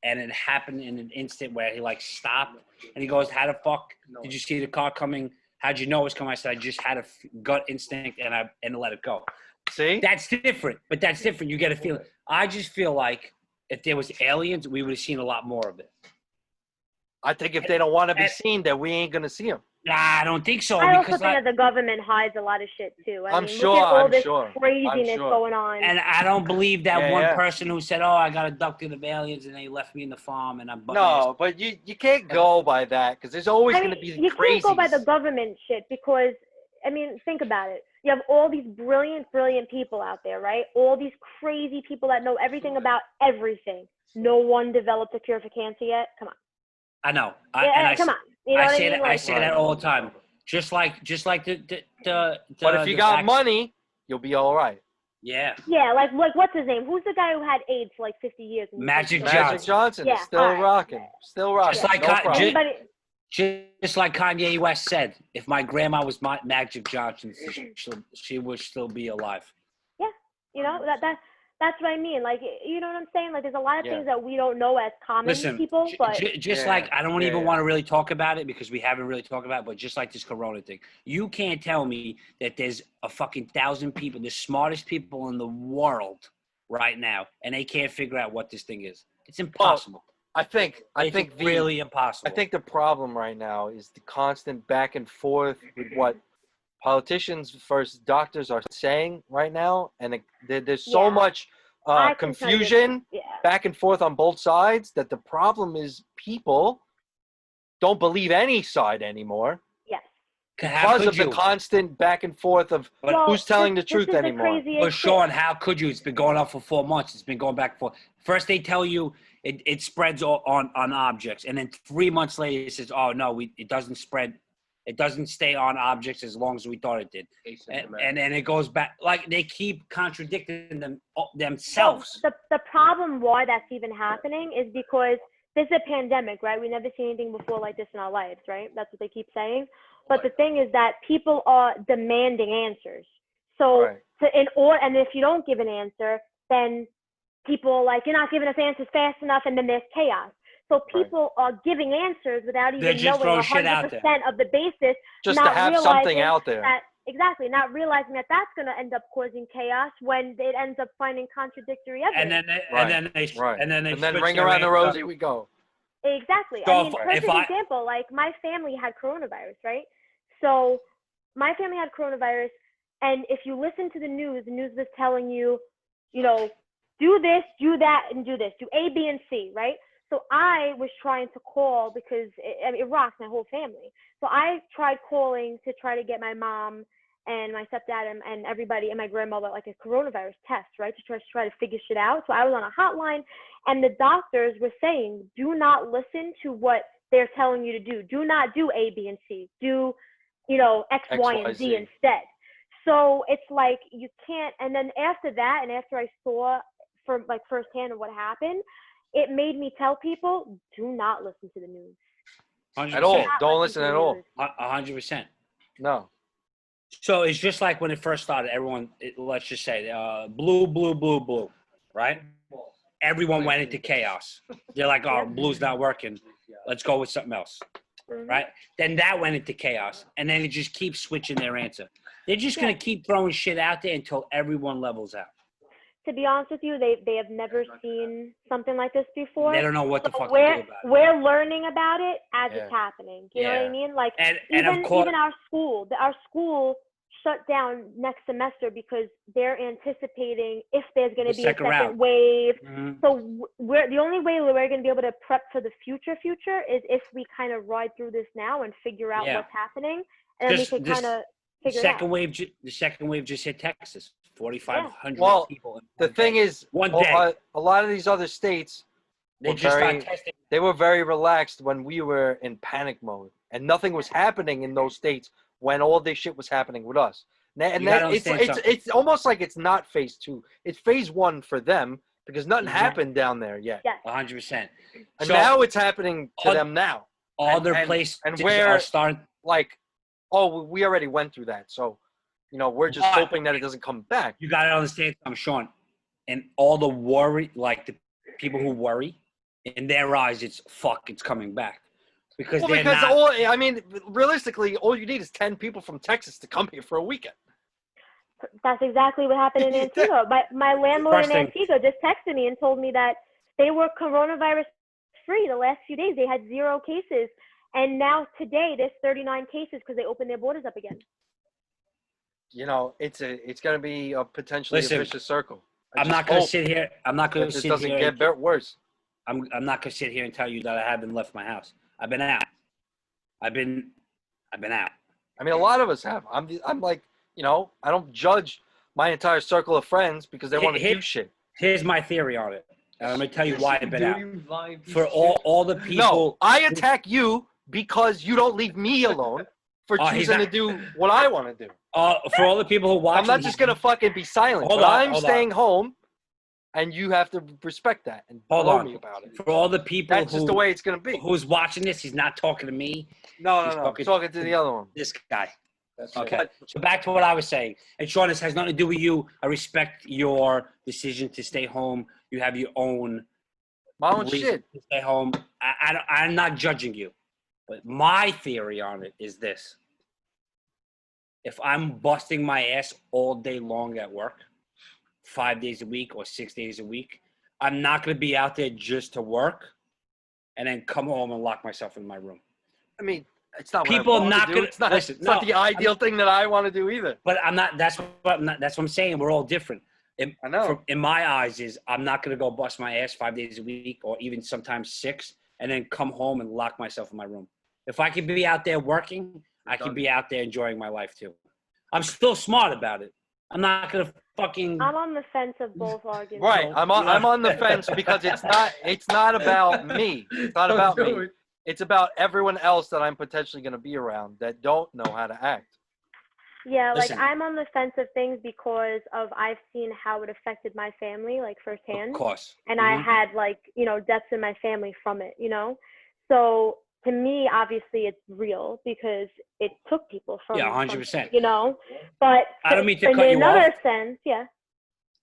and it happened in an instant where he like stopped, and he goes, how the fuck did you see the car coming? How'd you know it was coming? I said, I just had a gut instinct, and let it go. See? That's different, but that's different. You get a feeling. I just feel like if there was aliens, we would have seen a lot more of it. I think if they don't want to be seen, then we ain't gonna see them. Nah, I don't think so. I also think that the government hides a lot of shit too. I mean, look at all this craziness going on. And I don't believe that one person who said, "Oh, I got abducted of aliens and they left me in the farm and I'm." No, but you can't go by that because there's always going to be you crazies. Can't go by the government shit because I mean, think about it. You have all these brilliant people out there, right? All these crazy people that know everything about everything. No one developed a cure for cancer yet. Come on. I know. Come on. You know I say that all the time. Just like the But if you got money, you'll be all right. Yeah. Yeah, like what's his name? Who's the guy who had AIDS for like 50 years? Magic Johnson. Is still rocking. Still rocking. Just like Kanye West said, if my grandma was Magic Johnson, she would still be alive. Yeah, you know that's what I mean. Like, you know what I'm saying? Like, there's a lot of things that we don't know as common people. But like I don't even want to really talk about it because we haven't really talked about it. But just like this Corona thing, you can't tell me that there's a fucking 1,000 people, the smartest people in the world right now, and they can't figure out what this thing is. It's impossible. I think really impossible. I think the problem right now is the constant back and forth with what politicians versus doctors are saying right now, and there's so much confusion back and forth on both sides that the problem is people don't believe any side anymore. Yes. Because of the constant back and forth of who's telling the truth anymore. But Sean, how could you? It's been going on for 4 months. It's been going back and forth. First they tell you it spreads on objects, and then 3 months later it says, oh no, it doesn't spread. It doesn't stay on objects as long as we thought it did. And then it goes back. Like, they keep contradicting themselves. Well, the problem why that's even happening is because this is a pandemic, right? We never seen anything before like this in our lives, right? That's what they keep saying. But the thing is that people are demanding answers. So Right. and if you don't give an answer, then people are like, you're not giving us answers fast enough, and then there's chaos. So people are giving answers without They're even just knowing throwing shit out 100% there. of the basis, Just not to have something realizing out there. that exactly, not realizing that that's going to end up causing chaos when it ends up finding contradictory evidence. And then ring switch their around the answer. rosy we go. Exactly. So I mean, if perfect example, like my family had coronavirus, right? So my family had coronavirus, and if you listen to the news was telling you, you know, do this, do that, and do this, do A, B, and C, right? So I was trying to call because it rocks my whole family. So I tried calling to try to get my mom and my stepdad and everybody and my grandmother like a coronavirus test, right? To try to figure shit out. So I was on a hotline, and the doctors were saying, do not listen to what they're telling you to do. Do not do A, B, and C. Do, X, Y, and Z instead. So it's like you can't. And then after that, and after I saw from like firsthand what happened, it made me tell people, do not listen to the news. 100%. At all. Don't listen at all. 100%. No. So it's just like when it first started, everyone, let's just say, blue, right? Everyone went into chaos. They're like, oh, blue's not working. Let's go with something else, right? Then that went into chaos, and then it just keeps switching their answer. They're just going to keep throwing shit out there until everyone levels out. To be honest with you, they have never seen something like this before. They don't know what the fuck to do about it. We're learning about it as it's happening. Do you know what I mean? Like even our school shut down next semester because they're anticipating if there's going to be a second wave. So the only way we're going to be able to prep for the future is if we kind of ride through this now and figure out what's happening, and then we can kind of figure it out. The second wave just hit Texas. 4,500 people. The thing is, one day. A lot of these other states, they were very relaxed when we were in panic mode, and nothing was happening in those states when all this shit was happening with us. And it's almost like it's not phase 2. It's phase 1 for them because nothing happened down there yet. Yes. 100%. And now it's happening to them now. Other places are starting like, oh, we already went through that, so. We're just hoping that it doesn't come back. You got to understand, Sean, and all the worry, like the people who worry, in their eyes, it's coming back. Because realistically, all you need is 10 people from Texas to come here for a weekend. That's exactly what happened in Antigua. My landlord in Antigua just texted me and told me that they were coronavirus free the last few days. They had 0 cases. And now today, there's 39 cases because they opened their borders up again. It's going to be a potentially a vicious circle. I'm not going to sit here. I'm not going to sit here. It doesn't get worse. I'm not going to sit here and tell you that I haven't left my house. I've been out. I've been out. I mean, a lot of us have. I'm like, I don't judge my entire circle of friends because they want to do shit. Here's my theory on it. And I'm going to tell you why I've been out. For all the people. No, I attack you because you don't leave me alone for choosing to do what I want to do. For all the people who watch, I'm not just gonna fucking be silent. I'm staying home, and you have to respect that and tell me about it. For all the people, that's just the way it's gonna be. Who's watching this? He's not talking to me. No. I'm talking to the other one. This guy. Okay. So back to what I was saying. And Sean, this has nothing to do with you. I respect your decision to stay home. You have your own. My own shit. To stay home. I'm not judging you, but my theory on it is this. If I'm busting my ass all day long at work, 5 days a week or 6 days a week, I'm not going to be out there just to work and then come home and lock myself in my room. I mean, it's not people what I want to do. It's not the ideal thing that I want to do either. But I'm not. That's what I'm saying. We're all different. I know. In my eyes, I'm not going to go bust my ass 5 days a week or even sometimes 6 and then come home and lock myself in my room. If I could be out there working, I can be out there enjoying my life too. I'm still smart about it. I'm not gonna fucking. I'm on the fence of both arguments. Right, I'm on the fence because it's not about me. It's not about me. It's about everyone else that I'm potentially gonna be around that don't know how to act. Yeah, like I'm on the fence of things because I've seen how it affected my family, like firsthand. Of course. And I had deaths in my family from it, So to me, obviously, it's real because it took people from, 100%. you know. But I don't mean to in cut you another off. sense, yeah,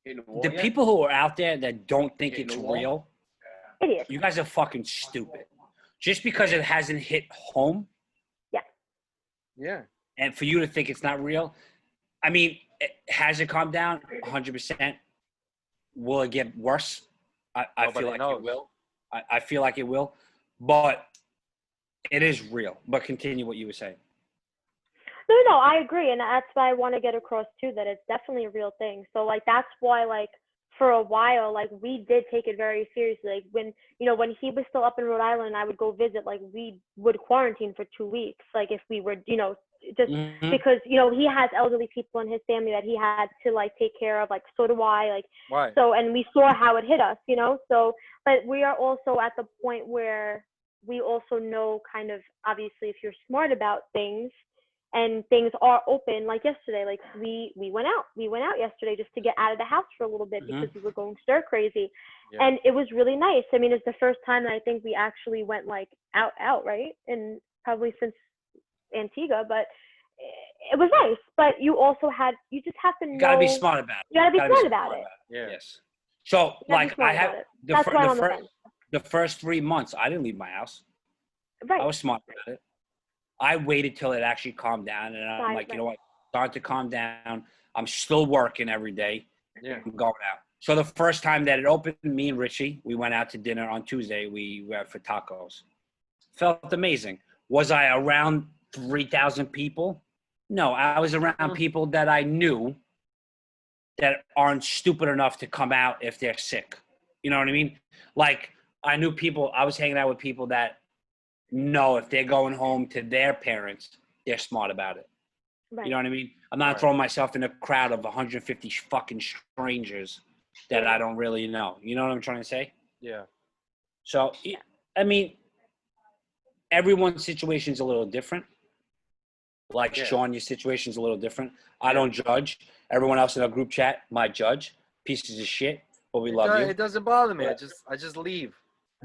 The people who are out there that don't think it's real, idiots. you guys are fucking stupid. Just because it hasn't hit home, Yeah. and for you to think it's not real, I mean, has it calmed down? 100%. Will it get worse? I feel like it will. I feel like it will, but it is real. But continue what you were saying. No, I agree, and that's why I want to get across too that it's definitely a real thing. So like that's why like for a while like we did take it very seriously. Like when when he was still up in Rhode Island, and I would go visit. Like we would quarantine for 2 weeks. Like if we were just because he has elderly people in his family that he had to like take care of. Like so do I. Like Right. so, and we saw how it hit us. So but we are also at the point where we also know kind of obviously if you're smart about things. And things are open, like yesterday. Like we went out yesterday just to get out of the house for a little bit because we were going stir crazy, and it was really nice. I mean, it's the first time that I think we actually went like out, right? And probably since Antigua, but it was nice. But you just have to know. You gotta be smart about it. You gotta be smart about it. Yeah. Yes. So like I have the first 3 months, I didn't leave my house. Right. I was smart about it. I waited till it actually calmed down, and I'm like, you know what? Start to calm down. I'm still working every day. Yeah. I'm going out. So the first time that it opened, me and Richie, we went out to dinner on Tuesday. We went for tacos. Felt amazing. Was I around 3,000 people? No, I was around people that I knew that aren't stupid enough to come out if they're sick. You know what I mean? Like I knew people. I was hanging out with people that. No, if they're going home to their parents, they're smart about it. Right. You know what I mean? I'm not throwing myself in a crowd of 150 fucking strangers that I don't really know. You know what I'm trying to say? Yeah. So, I mean, everyone's situation's a little different. Like Sean, your situation's a little different. I don't judge. Everyone else in our group chat might judge. Pieces of shit, but we love you. It doesn't bother me. I just leave.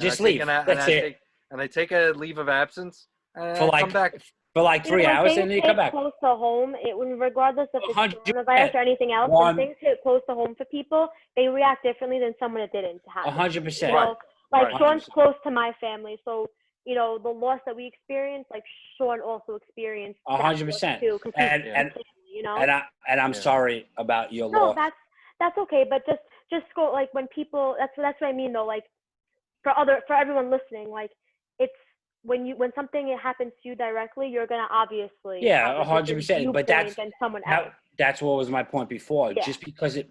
Just leave. That's it. And I take a leave of absence and for I come back for like 3 hours, and then you come back. Close to home, regardless of it's coronavirus or anything else, when things hit close to home for people, they react differently than someone that didn't happen. 100%. Like Sean's close to my family, so the loss that we experienced, like Sean also experienced 100%. too, And I'm sorry about your loss. No, that's okay, but just go like when people. That's what I mean though. Like for everyone listening, like it's when something happens to you directly, you're gonna obviously 100%. But that's someone else. That's what was my point before. Yeah. Just because it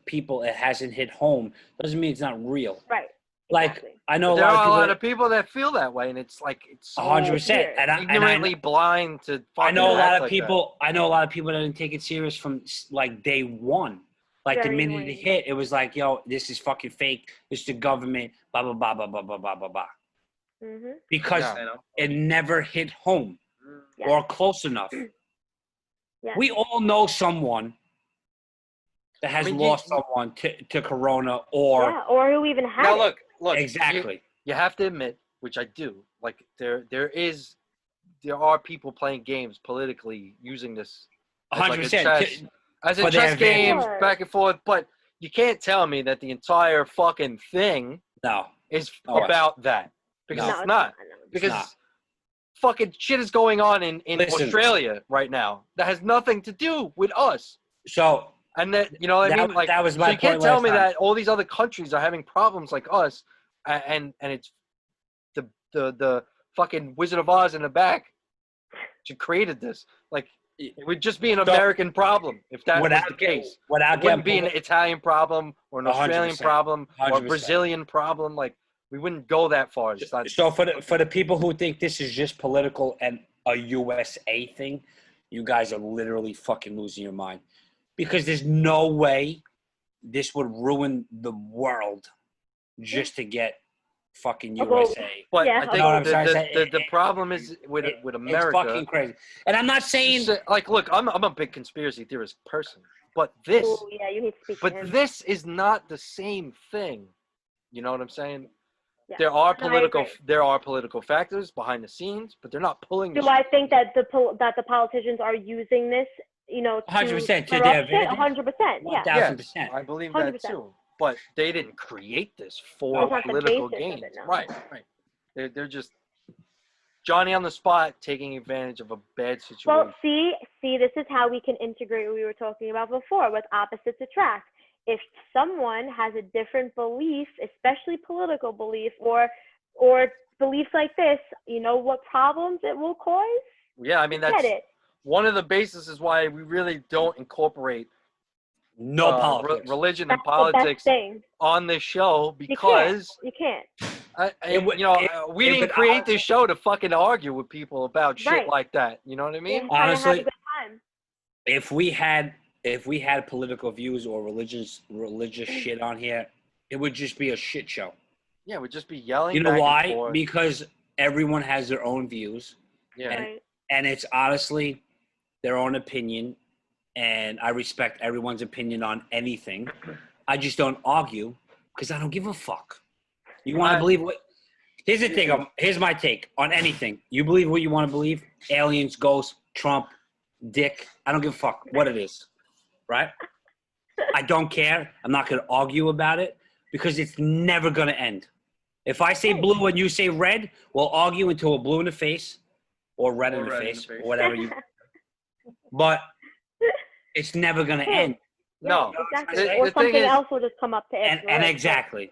hasn't hit home doesn't mean it's not real. Right. Like exactly. I know there a are a lot of people that feel that way, and it's like it's 100%. And ignorantly blind to. I know a lot of people. I know a lot of people that didn't take it serious from like day one. Like the minute it hit, it was like, yo, this is fucking fake. It's the government. Blah blah blah blah blah blah blah blah blah. Mm-hmm. Because it never hit home or close enough. Yeah. We all know someone that has lost someone to corona or who even had it. Now look, exactly. You have to admit, which I do, like there are people playing games politically using this as 100%. As a chess game, back and forth, but you can't tell me that the entire fucking thing is about that. Because it's not. Because fucking shit is going on in Australia right now that has nothing to do with us. So, and that, you know what I mean? Like, that was my point. So you can't tell me that all these other countries are having problems like us, and it's the fucking Wizard of Oz in the back who created this. Like, it would just be an American problem if that was the case. It wouldn't be an Italian problem or an Australian 100%, problem or a Brazilian problem. Like, we wouldn't go that far. So for the people who think this is just political and a USA thing, you guys are literally fucking losing your mind. Because there's no way this would ruin the world just to get fucking USA. But I think the problem is with America. It's fucking crazy. And I'm not saying like, look, I'm a big conspiracy theorist person, but this. You need to speak. But this is not the same thing. You know what I'm saying? Yeah. there are No, I political agree. there are political factors behind the scenes, but they're not pulling. Do I think that the politicians are using this, to 100% to corrupt their it? advantage. 100%. Yeah. 1000%. I believe 100%. that too. But they didn't create this for That's not the political basis of gains. it, no. Right. They're just Johnny on the spot taking advantage of a bad situation. Well, see, this is how we can integrate what we were talking about before with opposites attract. If someone has a different belief, especially political belief or beliefs like this, you know what problems it will cause? Yeah, I mean that's one of the bases is why we really don't incorporate politics. religion That's and politics the best thing. on this show because you can't. we didn't create this show to fucking argue with people about shit like that. You know what I mean? Yeah, honestly, have a good time. if we had political views or religious shit on here, it would just be a shit show. Yeah, it would just be yelling. You know back why? And forth. Because everyone has their own views. Yeah. And it's honestly their own opinion, and I respect everyone's opinion on anything. I just don't argue because I don't give a fuck. You want to believe what? Here's the thing. Here's my take on anything. You believe what you want to believe. Aliens, ghosts, Trump, dick. I don't give a fuck what it is. Right? I don't care. I'm not going to argue about it because it's never going to end. If I say blue and you say red, we'll argue until we're blue in the face or red in the face or whatever you. But it's never going to end. No. Exactly. Or something else will just come up to it. And exactly.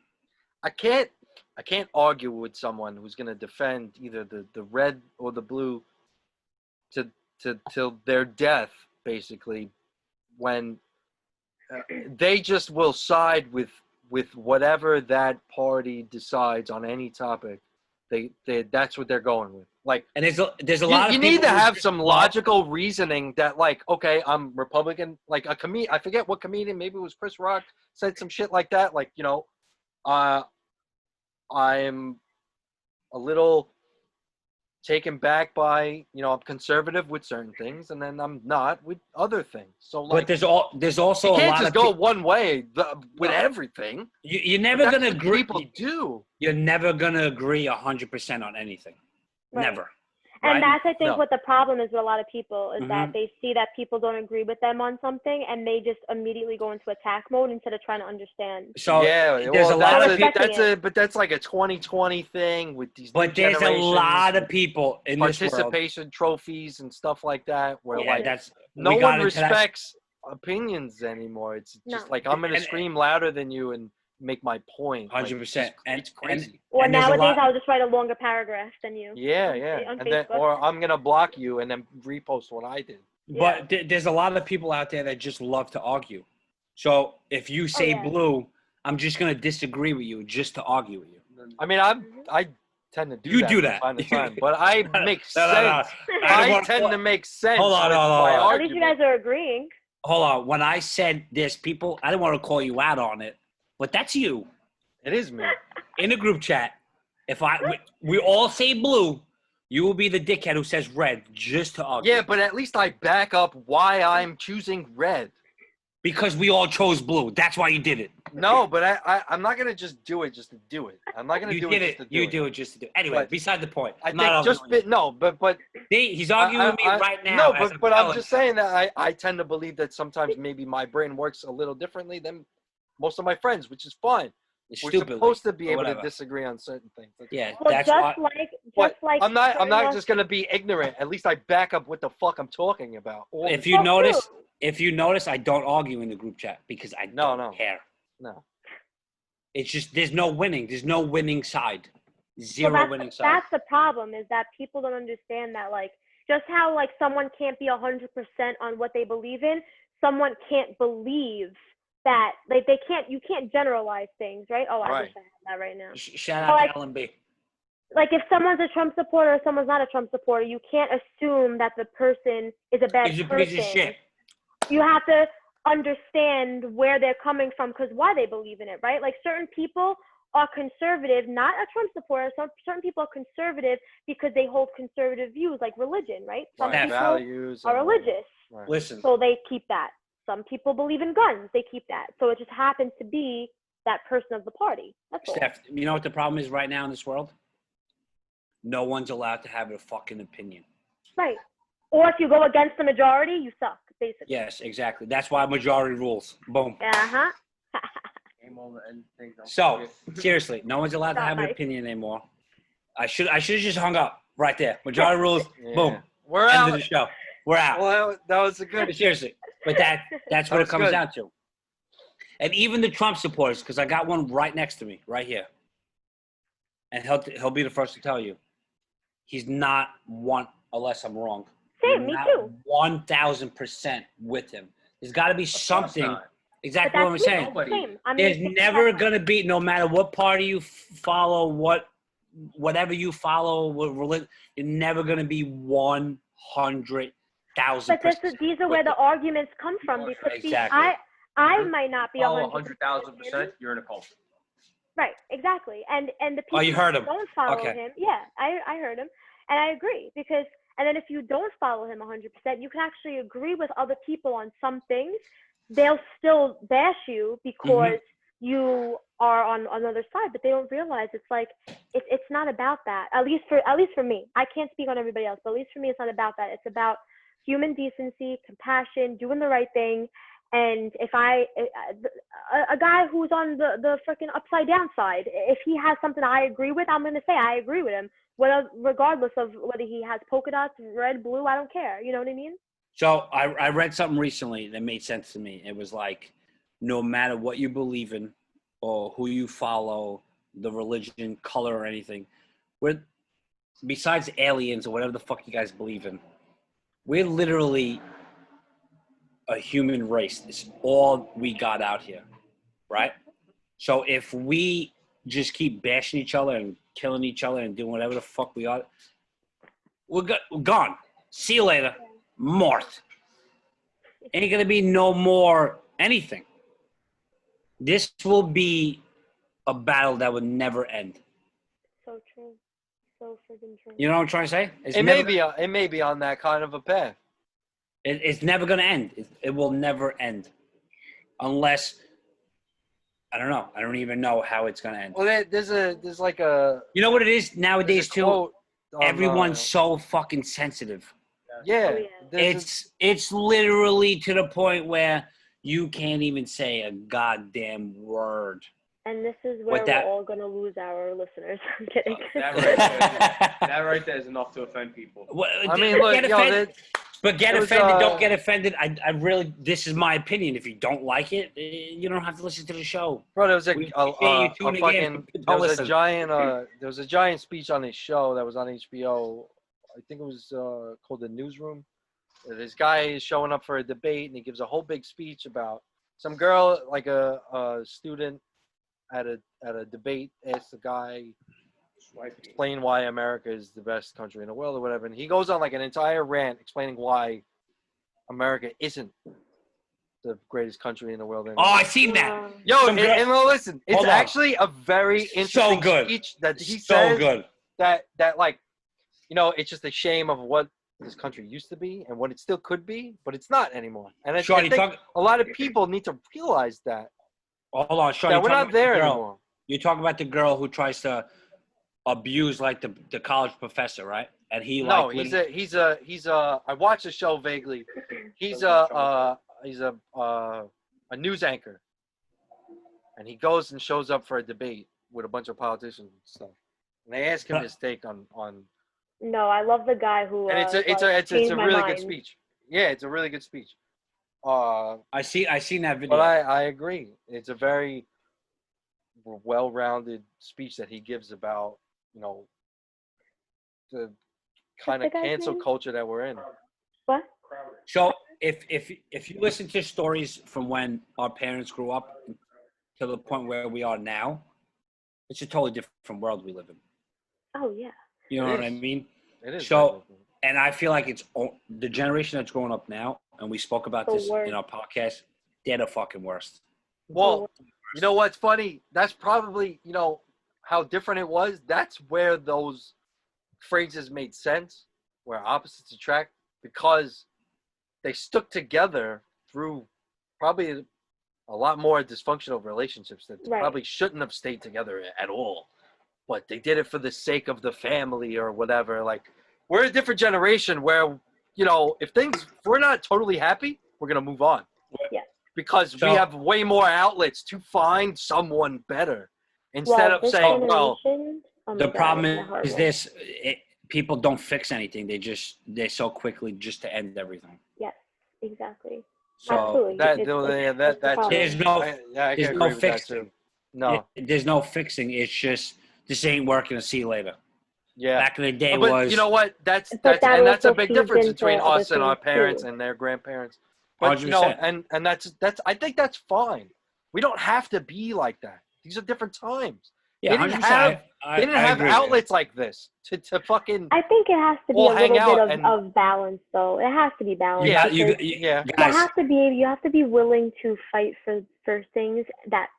I can't argue with someone who's going to defend either the red or the blue till their death, basically, when they just will side with whatever that party decides on any topic. They that's what they're going with. Like, and there's a lot of you need to have some logical reasoning that, like, okay, I'm Republican. Like a comedian, I forget what comedian, maybe it was Chris Rock, said some shit like that. Like, I'm a little taken back by, I'm conservative with certain things, and then I'm not with other things. So, like, but there's also you can't a lot just of go one way with everything. You're never gonna agree. People do. You're never gonna agree 100% on anything. Right. Never. And that's, I think, what the problem is with a lot of people is that they see that people don't agree with them on something, and they just immediately go into attack mode instead of trying to understand. So yeah, there's a lot of people. But that's like a 2020 thing with these. But there's a lot of people in this world. Participation trophies and stuff like that, where no one one respects opinions anymore. It's just like, I'm gonna scream louder than you and make my point. 100%. It's crazy. Well, nowadays I'll just write a longer paragraph than you. Yeah. On and then, or I'm gonna block you and then repost what I did. But there's a lot of people out there that just love to argue. So if you say blue, I'm just gonna disagree with you just to argue with you. I mean, I tend to do that. You do that. From time to time, but I make sense. No. I tend to make sense. Hold on. At least you guys are agreeing. Hold on. When I said this, people, I didn't want to call you out on it. But that's you. It is me. In the group chat, if we all say blue, you will be the dickhead who says red just to argue. Yeah, but at least I back up why I'm choosing red. Because we all chose blue. That's why you did it. No, but I'm not gonna just do it just to do it. I'm not gonna do it just to do it. You do it just to do it. Anyway, beside the point. I think just but see, he's arguing with me right now. No, but I'm just saying that I tend to believe that sometimes maybe my brain works a little differently than most of my friends, which is fine. We're supposed to be able to disagree on certain things. Yeah, well, that's just like I'm not just gonna be ignorant. At least I back up what the fuck I'm talking about. If you notice, I don't argue in the group chat because I don't care. No. It's just there's no winning. There's no winning side. Zero winning side. That's the problem, is that people don't understand that, like, just how, like, someone can't be 100% on what they believe in, someone can't believe that, like, you can't generalize things, right? Oh, I wish I had that right now. Shout out to LMB. Like, if someone's a Trump supporter or someone's not a Trump supporter, you can't assume that the person is a bad person. He's a piece of shit. You have to understand where they're coming from, because why they believe in it, right? Like, certain people are conservative, not a Trump supporter. Certain people are conservative because they hold conservative views, like religion, right? Some people values are religious. Listen. So they keep that. Some people believe in guns. They keep that. So it just happens to be that person of the party. That's all. Steph, you know what the problem is right now in this world? No one's allowed to have a fucking opinion. Right. Or if you go against the majority, you suck, basically. Yes, exactly. That's why majority rules. Boom. Uh-huh. Game over and things don't So, forget. seriously, no one's allowed to have an Nice. opinion anymore. I should have just hung up right there. Majority rules. Yeah. Boom. We're End out. of the show. We're out. Well, that was a good. Seriously, but that's what it was comes good. down to. And even the Trump supporters, because I got one right next to me, right here, and he'll be the first to tell you, he's not one, unless I'm wrong. Same, me too. 1,000% with him. There's got to be something. not. Exactly But what I'm that's me. saying. Nobody. Same. I'm There's gonna take never that. gonna be, no matter what party you follow, whatever you follow, what religion, you're never gonna be 100,000%. But these are where the arguments come from, because see, Exactly. I might not be Follow 100%. 100,000%, you're in a cult. Right, exactly. And the people you heard who him. don't follow Okay. him, yeah, I heard him, and I agree, because and then if you don't follow him 100%, you can actually agree with other people on some things. They'll still bash you because you are on another side, but they don't realize it's like it's not about that. At least for me, I can't speak on everybody else, but at least for me, it's not about that. It's about human decency, compassion, doing the right thing. And if a guy who's on the freaking upside down side, if he has something I agree with, I'm gonna say I agree with him, regardless of whether he has polka dots, red, blue. I don't care. You know what I mean? So I read something recently that made sense to me. It was like, no matter what you believe in or who you follow, the religion, color, or anything, besides aliens or whatever the fuck you guys believe in, we're literally a human race. It's all we got out here, right? So if we just keep bashing each other and killing each other and doing whatever the fuck we are, we're gone. See you later. Mort. Ain't gonna be no more anything. This will be a battle that would never end. So true. So friggin' true. You know what I'm trying to say? It may be on that kind of a path. It's never gonna end. It will never end, unless I don't know. I don't even know how it's gonna end. Well, there's like a. You know what it is nowadays too. Quote on, Everyone's so fucking sensitive. Yeah. Oh, yeah. It's literally to the point where you can't even say a goddamn word. And this is where that- we're all gonna lose our listeners. I'm kidding. That right there is enough to offend people. I mean, look, get offended, but get it was, offended. Don't get offended. I really, this is my opinion. If you don't like it, you don't have to listen to the show. bro, there was We appreciate you tuning in. Don't listen. there was a giant speech on his show that was on HBO. I think it was called The Newsroom. This guy is showing up for a debate, and he gives a whole big speech about some girl, like a student at a debate, asked the guy, explain why America is the best country in the world or whatever, and he goes on like an entire rant explaining why America isn't the greatest country in the world anymore. Oh, I seen that. Yo, and listen, it's Hold on. actually a very interesting speech that he says good. that like, you know, it's just a shame of what this country used to be and what it still could be, but it's not anymore. And I think a lot of people need to realize that. Hold on, Sean. That we're not there anymore. You talk about the girl who tries to abuse like the college professor, right? And he No, like he's a. I watched the show vaguely. He's a news anchor, and he goes and shows up for a debate with a bunch of politicians and stuff. And they ask him his take on. No, I love the guy who. And it's a really good speech. Yeah, it's a really good speech. I seen that video. But I agree. It's a very well-rounded speech that he gives about, you know, the kind of cancel culture that we're in. What? So if you listen to stories from when our parents grew up to the point where we are now, it's a totally different world we live in. Oh yeah. You know what I mean? It is. So, and I feel like it's the generation that's growing up now, and we spoke about this in our podcast, they're the fucking worst. Well, you know what's funny? That's probably, you know, how different it was. That's where those phrases made sense, where opposites attract, because they stuck together through probably a lot more dysfunctional relationships that Right. probably shouldn't have stayed together at all, but they did it for the sake of the family or whatever. Like, we're a different generation where, you know, if we're not totally happy, we're gonna move on. Yeah. Because we have way more outlets to find someone better instead of this saying, well, generation, oh my The God, problem it's is horrible. this: people don't fix anything. They so quickly just to end everything. Yes, exactly. So Absolutely. that's the true. problem. there's no I can there's agree no with that fixing. too. No, There's no fixing. It's just this ain't working. See you later. yeah. Back in the day But was you know what? That's But that a also big feeds difference into between other us and our things, parents too. and their grandparents. But you 100%. know, and that's I think that's fine. We don't have to be like that. These are different times. Yeah, They didn't 100%. have I have agree with you. outlets like this to fucking I think it has to be all a hang little bit out of, and of balance, though. It has to be balanced. yeah, because yeah. guys. you have to be willing to fight for things that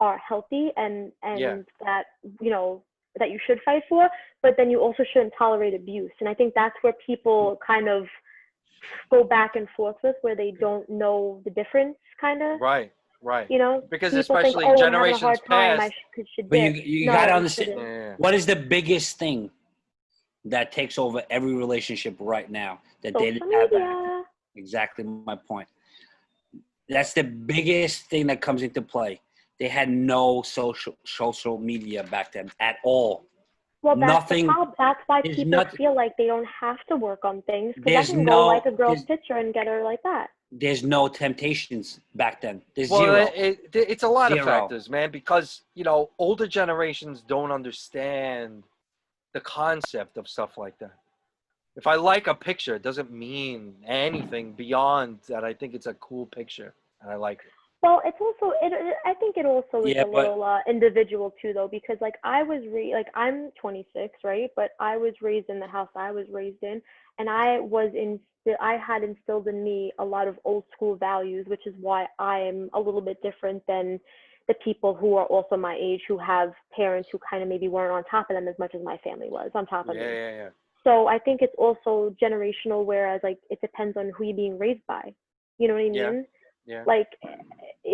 are healthy and Yeah. that, you know, that you should fight for, but then you also shouldn't tolerate abuse. And I think that's where people kind of go back and forth with, where they don't know the difference, kind of. Right, right. You know, Because people think, especially I'm having a generations hard time, I past. should But dip. you No, gotta you understand shouldn't. Yeah. what is the biggest thing that takes over every relationship right now that they Social didn't have back media. then. Exactly my point. That's the biggest thing that comes into play. They had no social media back then at all. Well, that's Nothing. the problem. That's why There's people nothing- feel like they don't have to work on things, because I There's can go like a no girl's picture and get her like that. there's no temptations back then. There's Well, zero. it's a lot of Zero. factors, man, because, you know, older generations don't understand the concept of stuff like that. If I like a picture, it doesn't mean anything beyond that. I think it's a cool picture and I like it. Well, it's also I think it also is Yeah, a but- little individual too, though, because like I'm 26, right? But I was raised in the house I was raised in, and I had instilled in me a lot of old school values, which is why I am a little bit different than the people who are also my age, who have parents who kind of maybe weren't on top of them as much as my family was on top of me. Yeah. So I think it's also generational, whereas like it depends on who you're being raised by. You know what I mean? Yeah. Like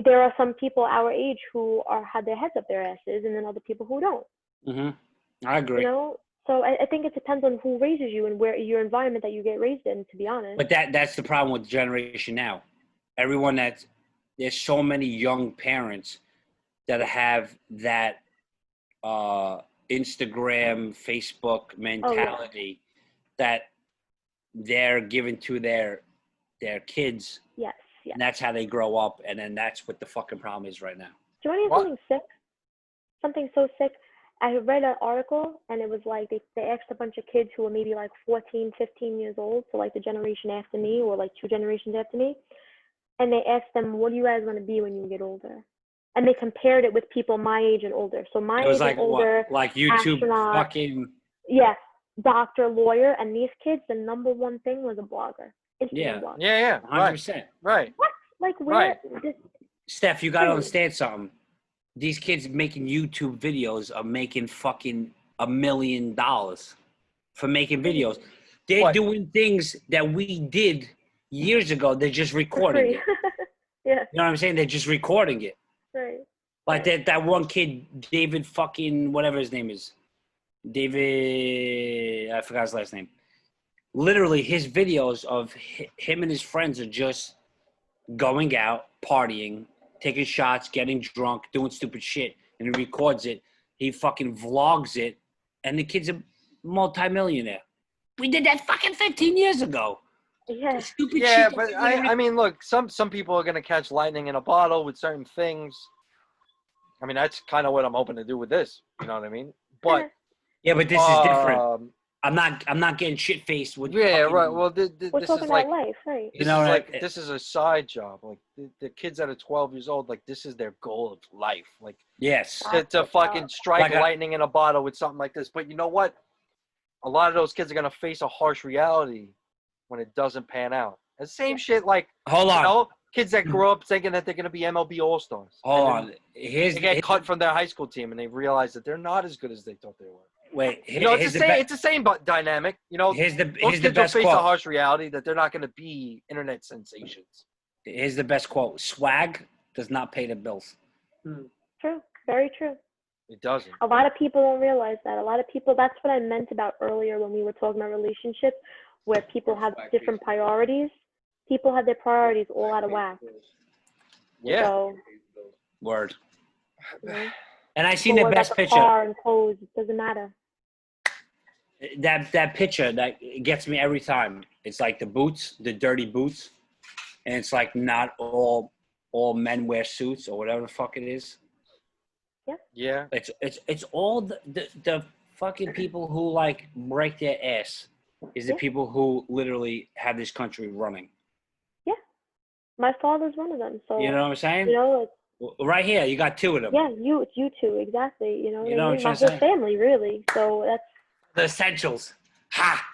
there are some people our age who had their heads up their asses, and then other people who don't. I agree. You know, so I think it depends on who raises you and where your environment that you get raised in. To be honest. But that's the problem with the generation now. Everyone there's so many young parents that have that Instagram, Facebook mentality that they're giving to their kids. Yes. And that's how they grow up, and then that's what the fucking problem is right now. Do you want to hear something sick? Something so sick. I read an article, and it was like they asked a bunch of kids who were maybe like 14, 15 years old, so like the generation after me or like 2 generations after me, and they asked them, what do you guys want to be when you get older? And they compared it with people my age and older. So my It was age like and older, what, like YouTube astronaut, fucking yes, doctor, lawyer, and these kids, the number one thing was a blogger. Instagram blogger. Yeah. 100%. Right. What? Like where? This, Steph, you gotta understand something. These kids making YouTube videos are making fucking $1 million for making videos. They're doing things that we did years ago. They're just recording it. Yeah. You know what I'm saying? They're just recording it. Right. Like that one kid, David fucking whatever his name is. David, I forgot his last name. Literally, his videos of him and his friends are just going out, partying, taking shots, getting drunk, doing stupid shit, and he records it. He fucking vlogs it, and the kid's a multimillionaire. We did that fucking 15 years ago. Yeah. Stupid Yeah, shit. but I mean, look, some people are gonna catch lightning in a bottle with certain things. I mean, that's kind of what I'm hoping to do with this. You know what I mean? But yeah, but this is different. I'm not getting shit faced with. Yeah, fucking, right. Well, We're this talking is like about life, right? this is like this is a side job. Like the kids that are 12 years old, like this is their goal of life. Like yes, to fucking strike like lightning in a bottle with something like this. But you know what? A lot of those kids are gonna face a harsh reality when it doesn't pan out. And same shit, like hold on. You know, kids that grow up thinking that they're gonna be MLB All Stars. Hold on. They get cut from their high school team, and they realize that they're not as good as they thought they were. Wait, You know, it's the same dynamic. You know, here's the those kids will best face quote. a harsh reality that they're not going to be internet sensations. Here's the best quote. Swag does not pay the bills. True. Very true. It doesn't. A lot of people don't realize that. A lot of people, that's what I meant about earlier when we were talking about relationships, where people have different priorities. People have their priorities all out of whack. Yeah. So, Word. you know, And I seen people the worry best about the picture. car and clothes. It doesn't matter. That picture that gets me every time. It's like the boots, the dirty boots, and it's like not all men wear suits or whatever the fuck it is. Yeah. It's all the fucking people who like break their ass is the people who literally have this country running. Yeah. My father's one of them. So, You know what I'm saying? you know, Right here, you got two of them. yeah, it's you two, exactly. You know what I know mean? what My I'm whole saying? family, really. So that's. The essentials. Ha!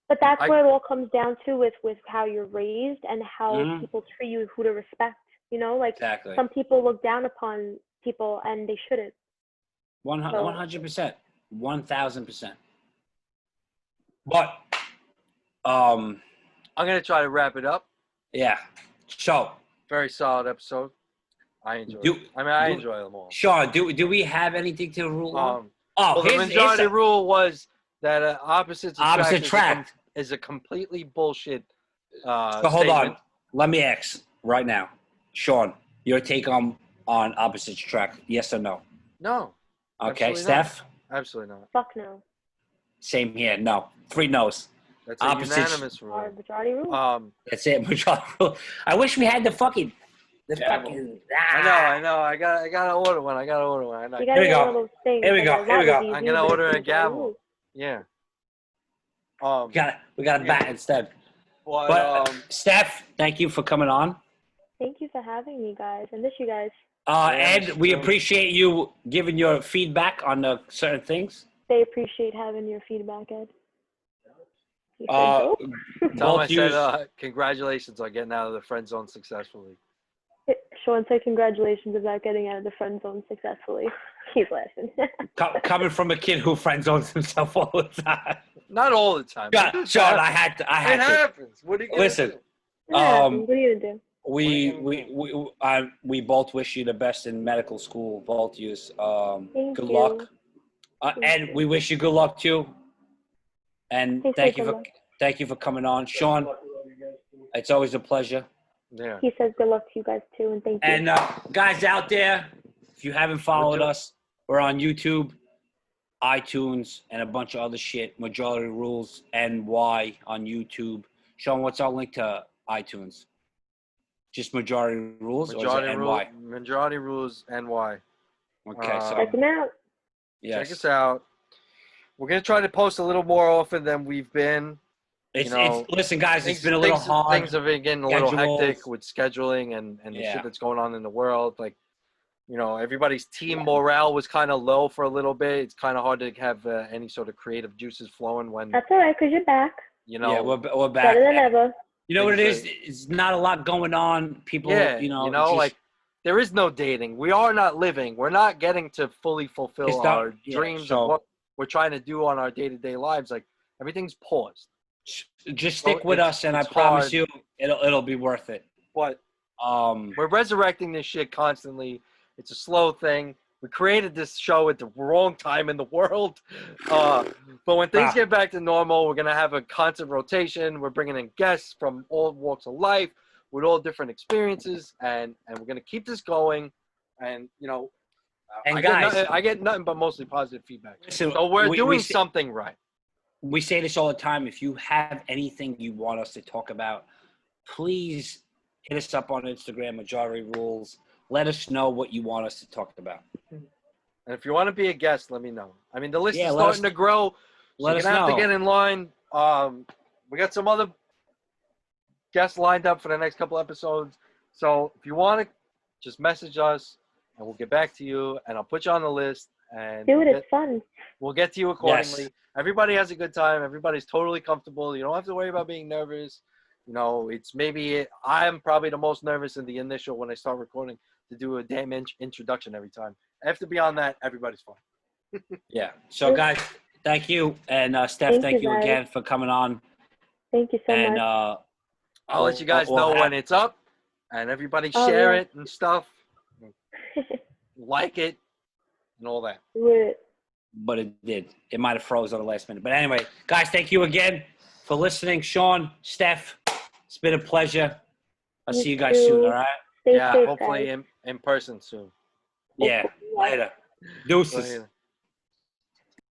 But that's where it all comes down to with how you're raised and how people treat you, who to respect. You know, like Exactly. some people look down upon people and they shouldn't. 100%. 1,000%. But, I'm gonna try to wrap it up. Yeah. So. Very solid episode. I enjoy it. I enjoy them all. Sean, do we have anything to rule on? Well, the majority rule was that opposites attract is a completely bullshit so hold statement. on. Let me ask right now. Sean, your take on opposites attract, yes or no? No. Okay, Steph? Not. Absolutely not. Fuck no. Same here. No. 3 no's. That's a unanimous rule. Majority rule. That's it. Majority rule. I wish we had the fucking. I know. I gotta order one. I know. Here we go. Here we go. I'm gonna order a gavel. Yeah. We got a bat instead. But Steph, thank you for coming on. Thank you for having me, guys. I miss you guys. Ed, we appreciate you giving your feedback on certain things. They appreciate having your feedback, Ed. Tell him I said congratulations on getting out of the friend zone successfully. Sean said congratulations about getting out of the friend zone successfully. He's laughing. Coming from a kid who friend zones himself all the time. Not all the time. Sean, I had to. It happens. What are you gonna Listen, do? What are you gonna do? We both wish you the best in medical school, both of you. Good luck. And we wish you good luck too. And thank you for coming on, Sean. It's always a pleasure. Yeah. He says good luck to you guys too, and thank you. And guys out there, if you haven't followed us, we're on YouTube, iTunes, and a bunch of other shit. Majority Rules NY on YouTube. Sean, what's our link to iTunes? Just Majority Rules or is it NY? Majority Rules NY. Okay, so check them out. Yes. Check us out. We're gonna try to post a little more often than we've been. Listen, guys, it's been a little hard. Things have been getting a little hectic with scheduling and the shit that's going on in the world. Like, everybody's team morale was kind of low for a little bit. It's kind of hard to have any sort of creative juices flowing when. That's all right, because you're back. Yeah, we're back. Better than ever. You know what it is? It's not a lot going on. People, like there is no dating. We are not living. We're not getting to fully fulfill our dreams of what we're trying to do on our day-to-day lives. Like everything's paused. Just stick with us, and I promise you, it'll be worth it. But we're resurrecting this shit constantly. It's a slow thing. We created this show at the wrong time in the world. But when things get back to normal, we're gonna have a constant rotation. We're bringing in guests from all walks of life with all different experiences, and we're gonna keep this going. And I get nothing but mostly positive feedback. Listen, so we're doing something right. We say this all the time. If you have anything you want us to talk about, please hit us up on Instagram, Majority Rules. Let us know what you want us to talk about. And if you want to be a guest, let me know. I mean, the list is starting to grow. So you're going to have to get in line. We got some other guests lined up for the next couple episodes. So if you want to, just message us, and we'll get back to you, and I'll put you on the list. And it's fun. We'll get to you accordingly. Yes. Everybody has a good time. Everybody's totally comfortable. You don't have to worry about being nervous. I'm probably the most nervous in the initial when I start recording to do a damn introduction every time. After beyond that, everybody's fine. Yeah. So guys, thank you. And Steph, thank you again for coming on. Thank you so much. I'll let you guys know when it's up. and everybody Oh, share yeah. it and stuff, like it, and all that. Lit. But it did. It might have froze on the last minute. But anyway, guys, thank you again for listening. Sean, Steph, it's been a pleasure. I'll You see you guys too. soon, all right? Stay Yeah, safe, hopefully guys. in person soon. Yeah, Hopefully, yeah. later. Deuces. Later.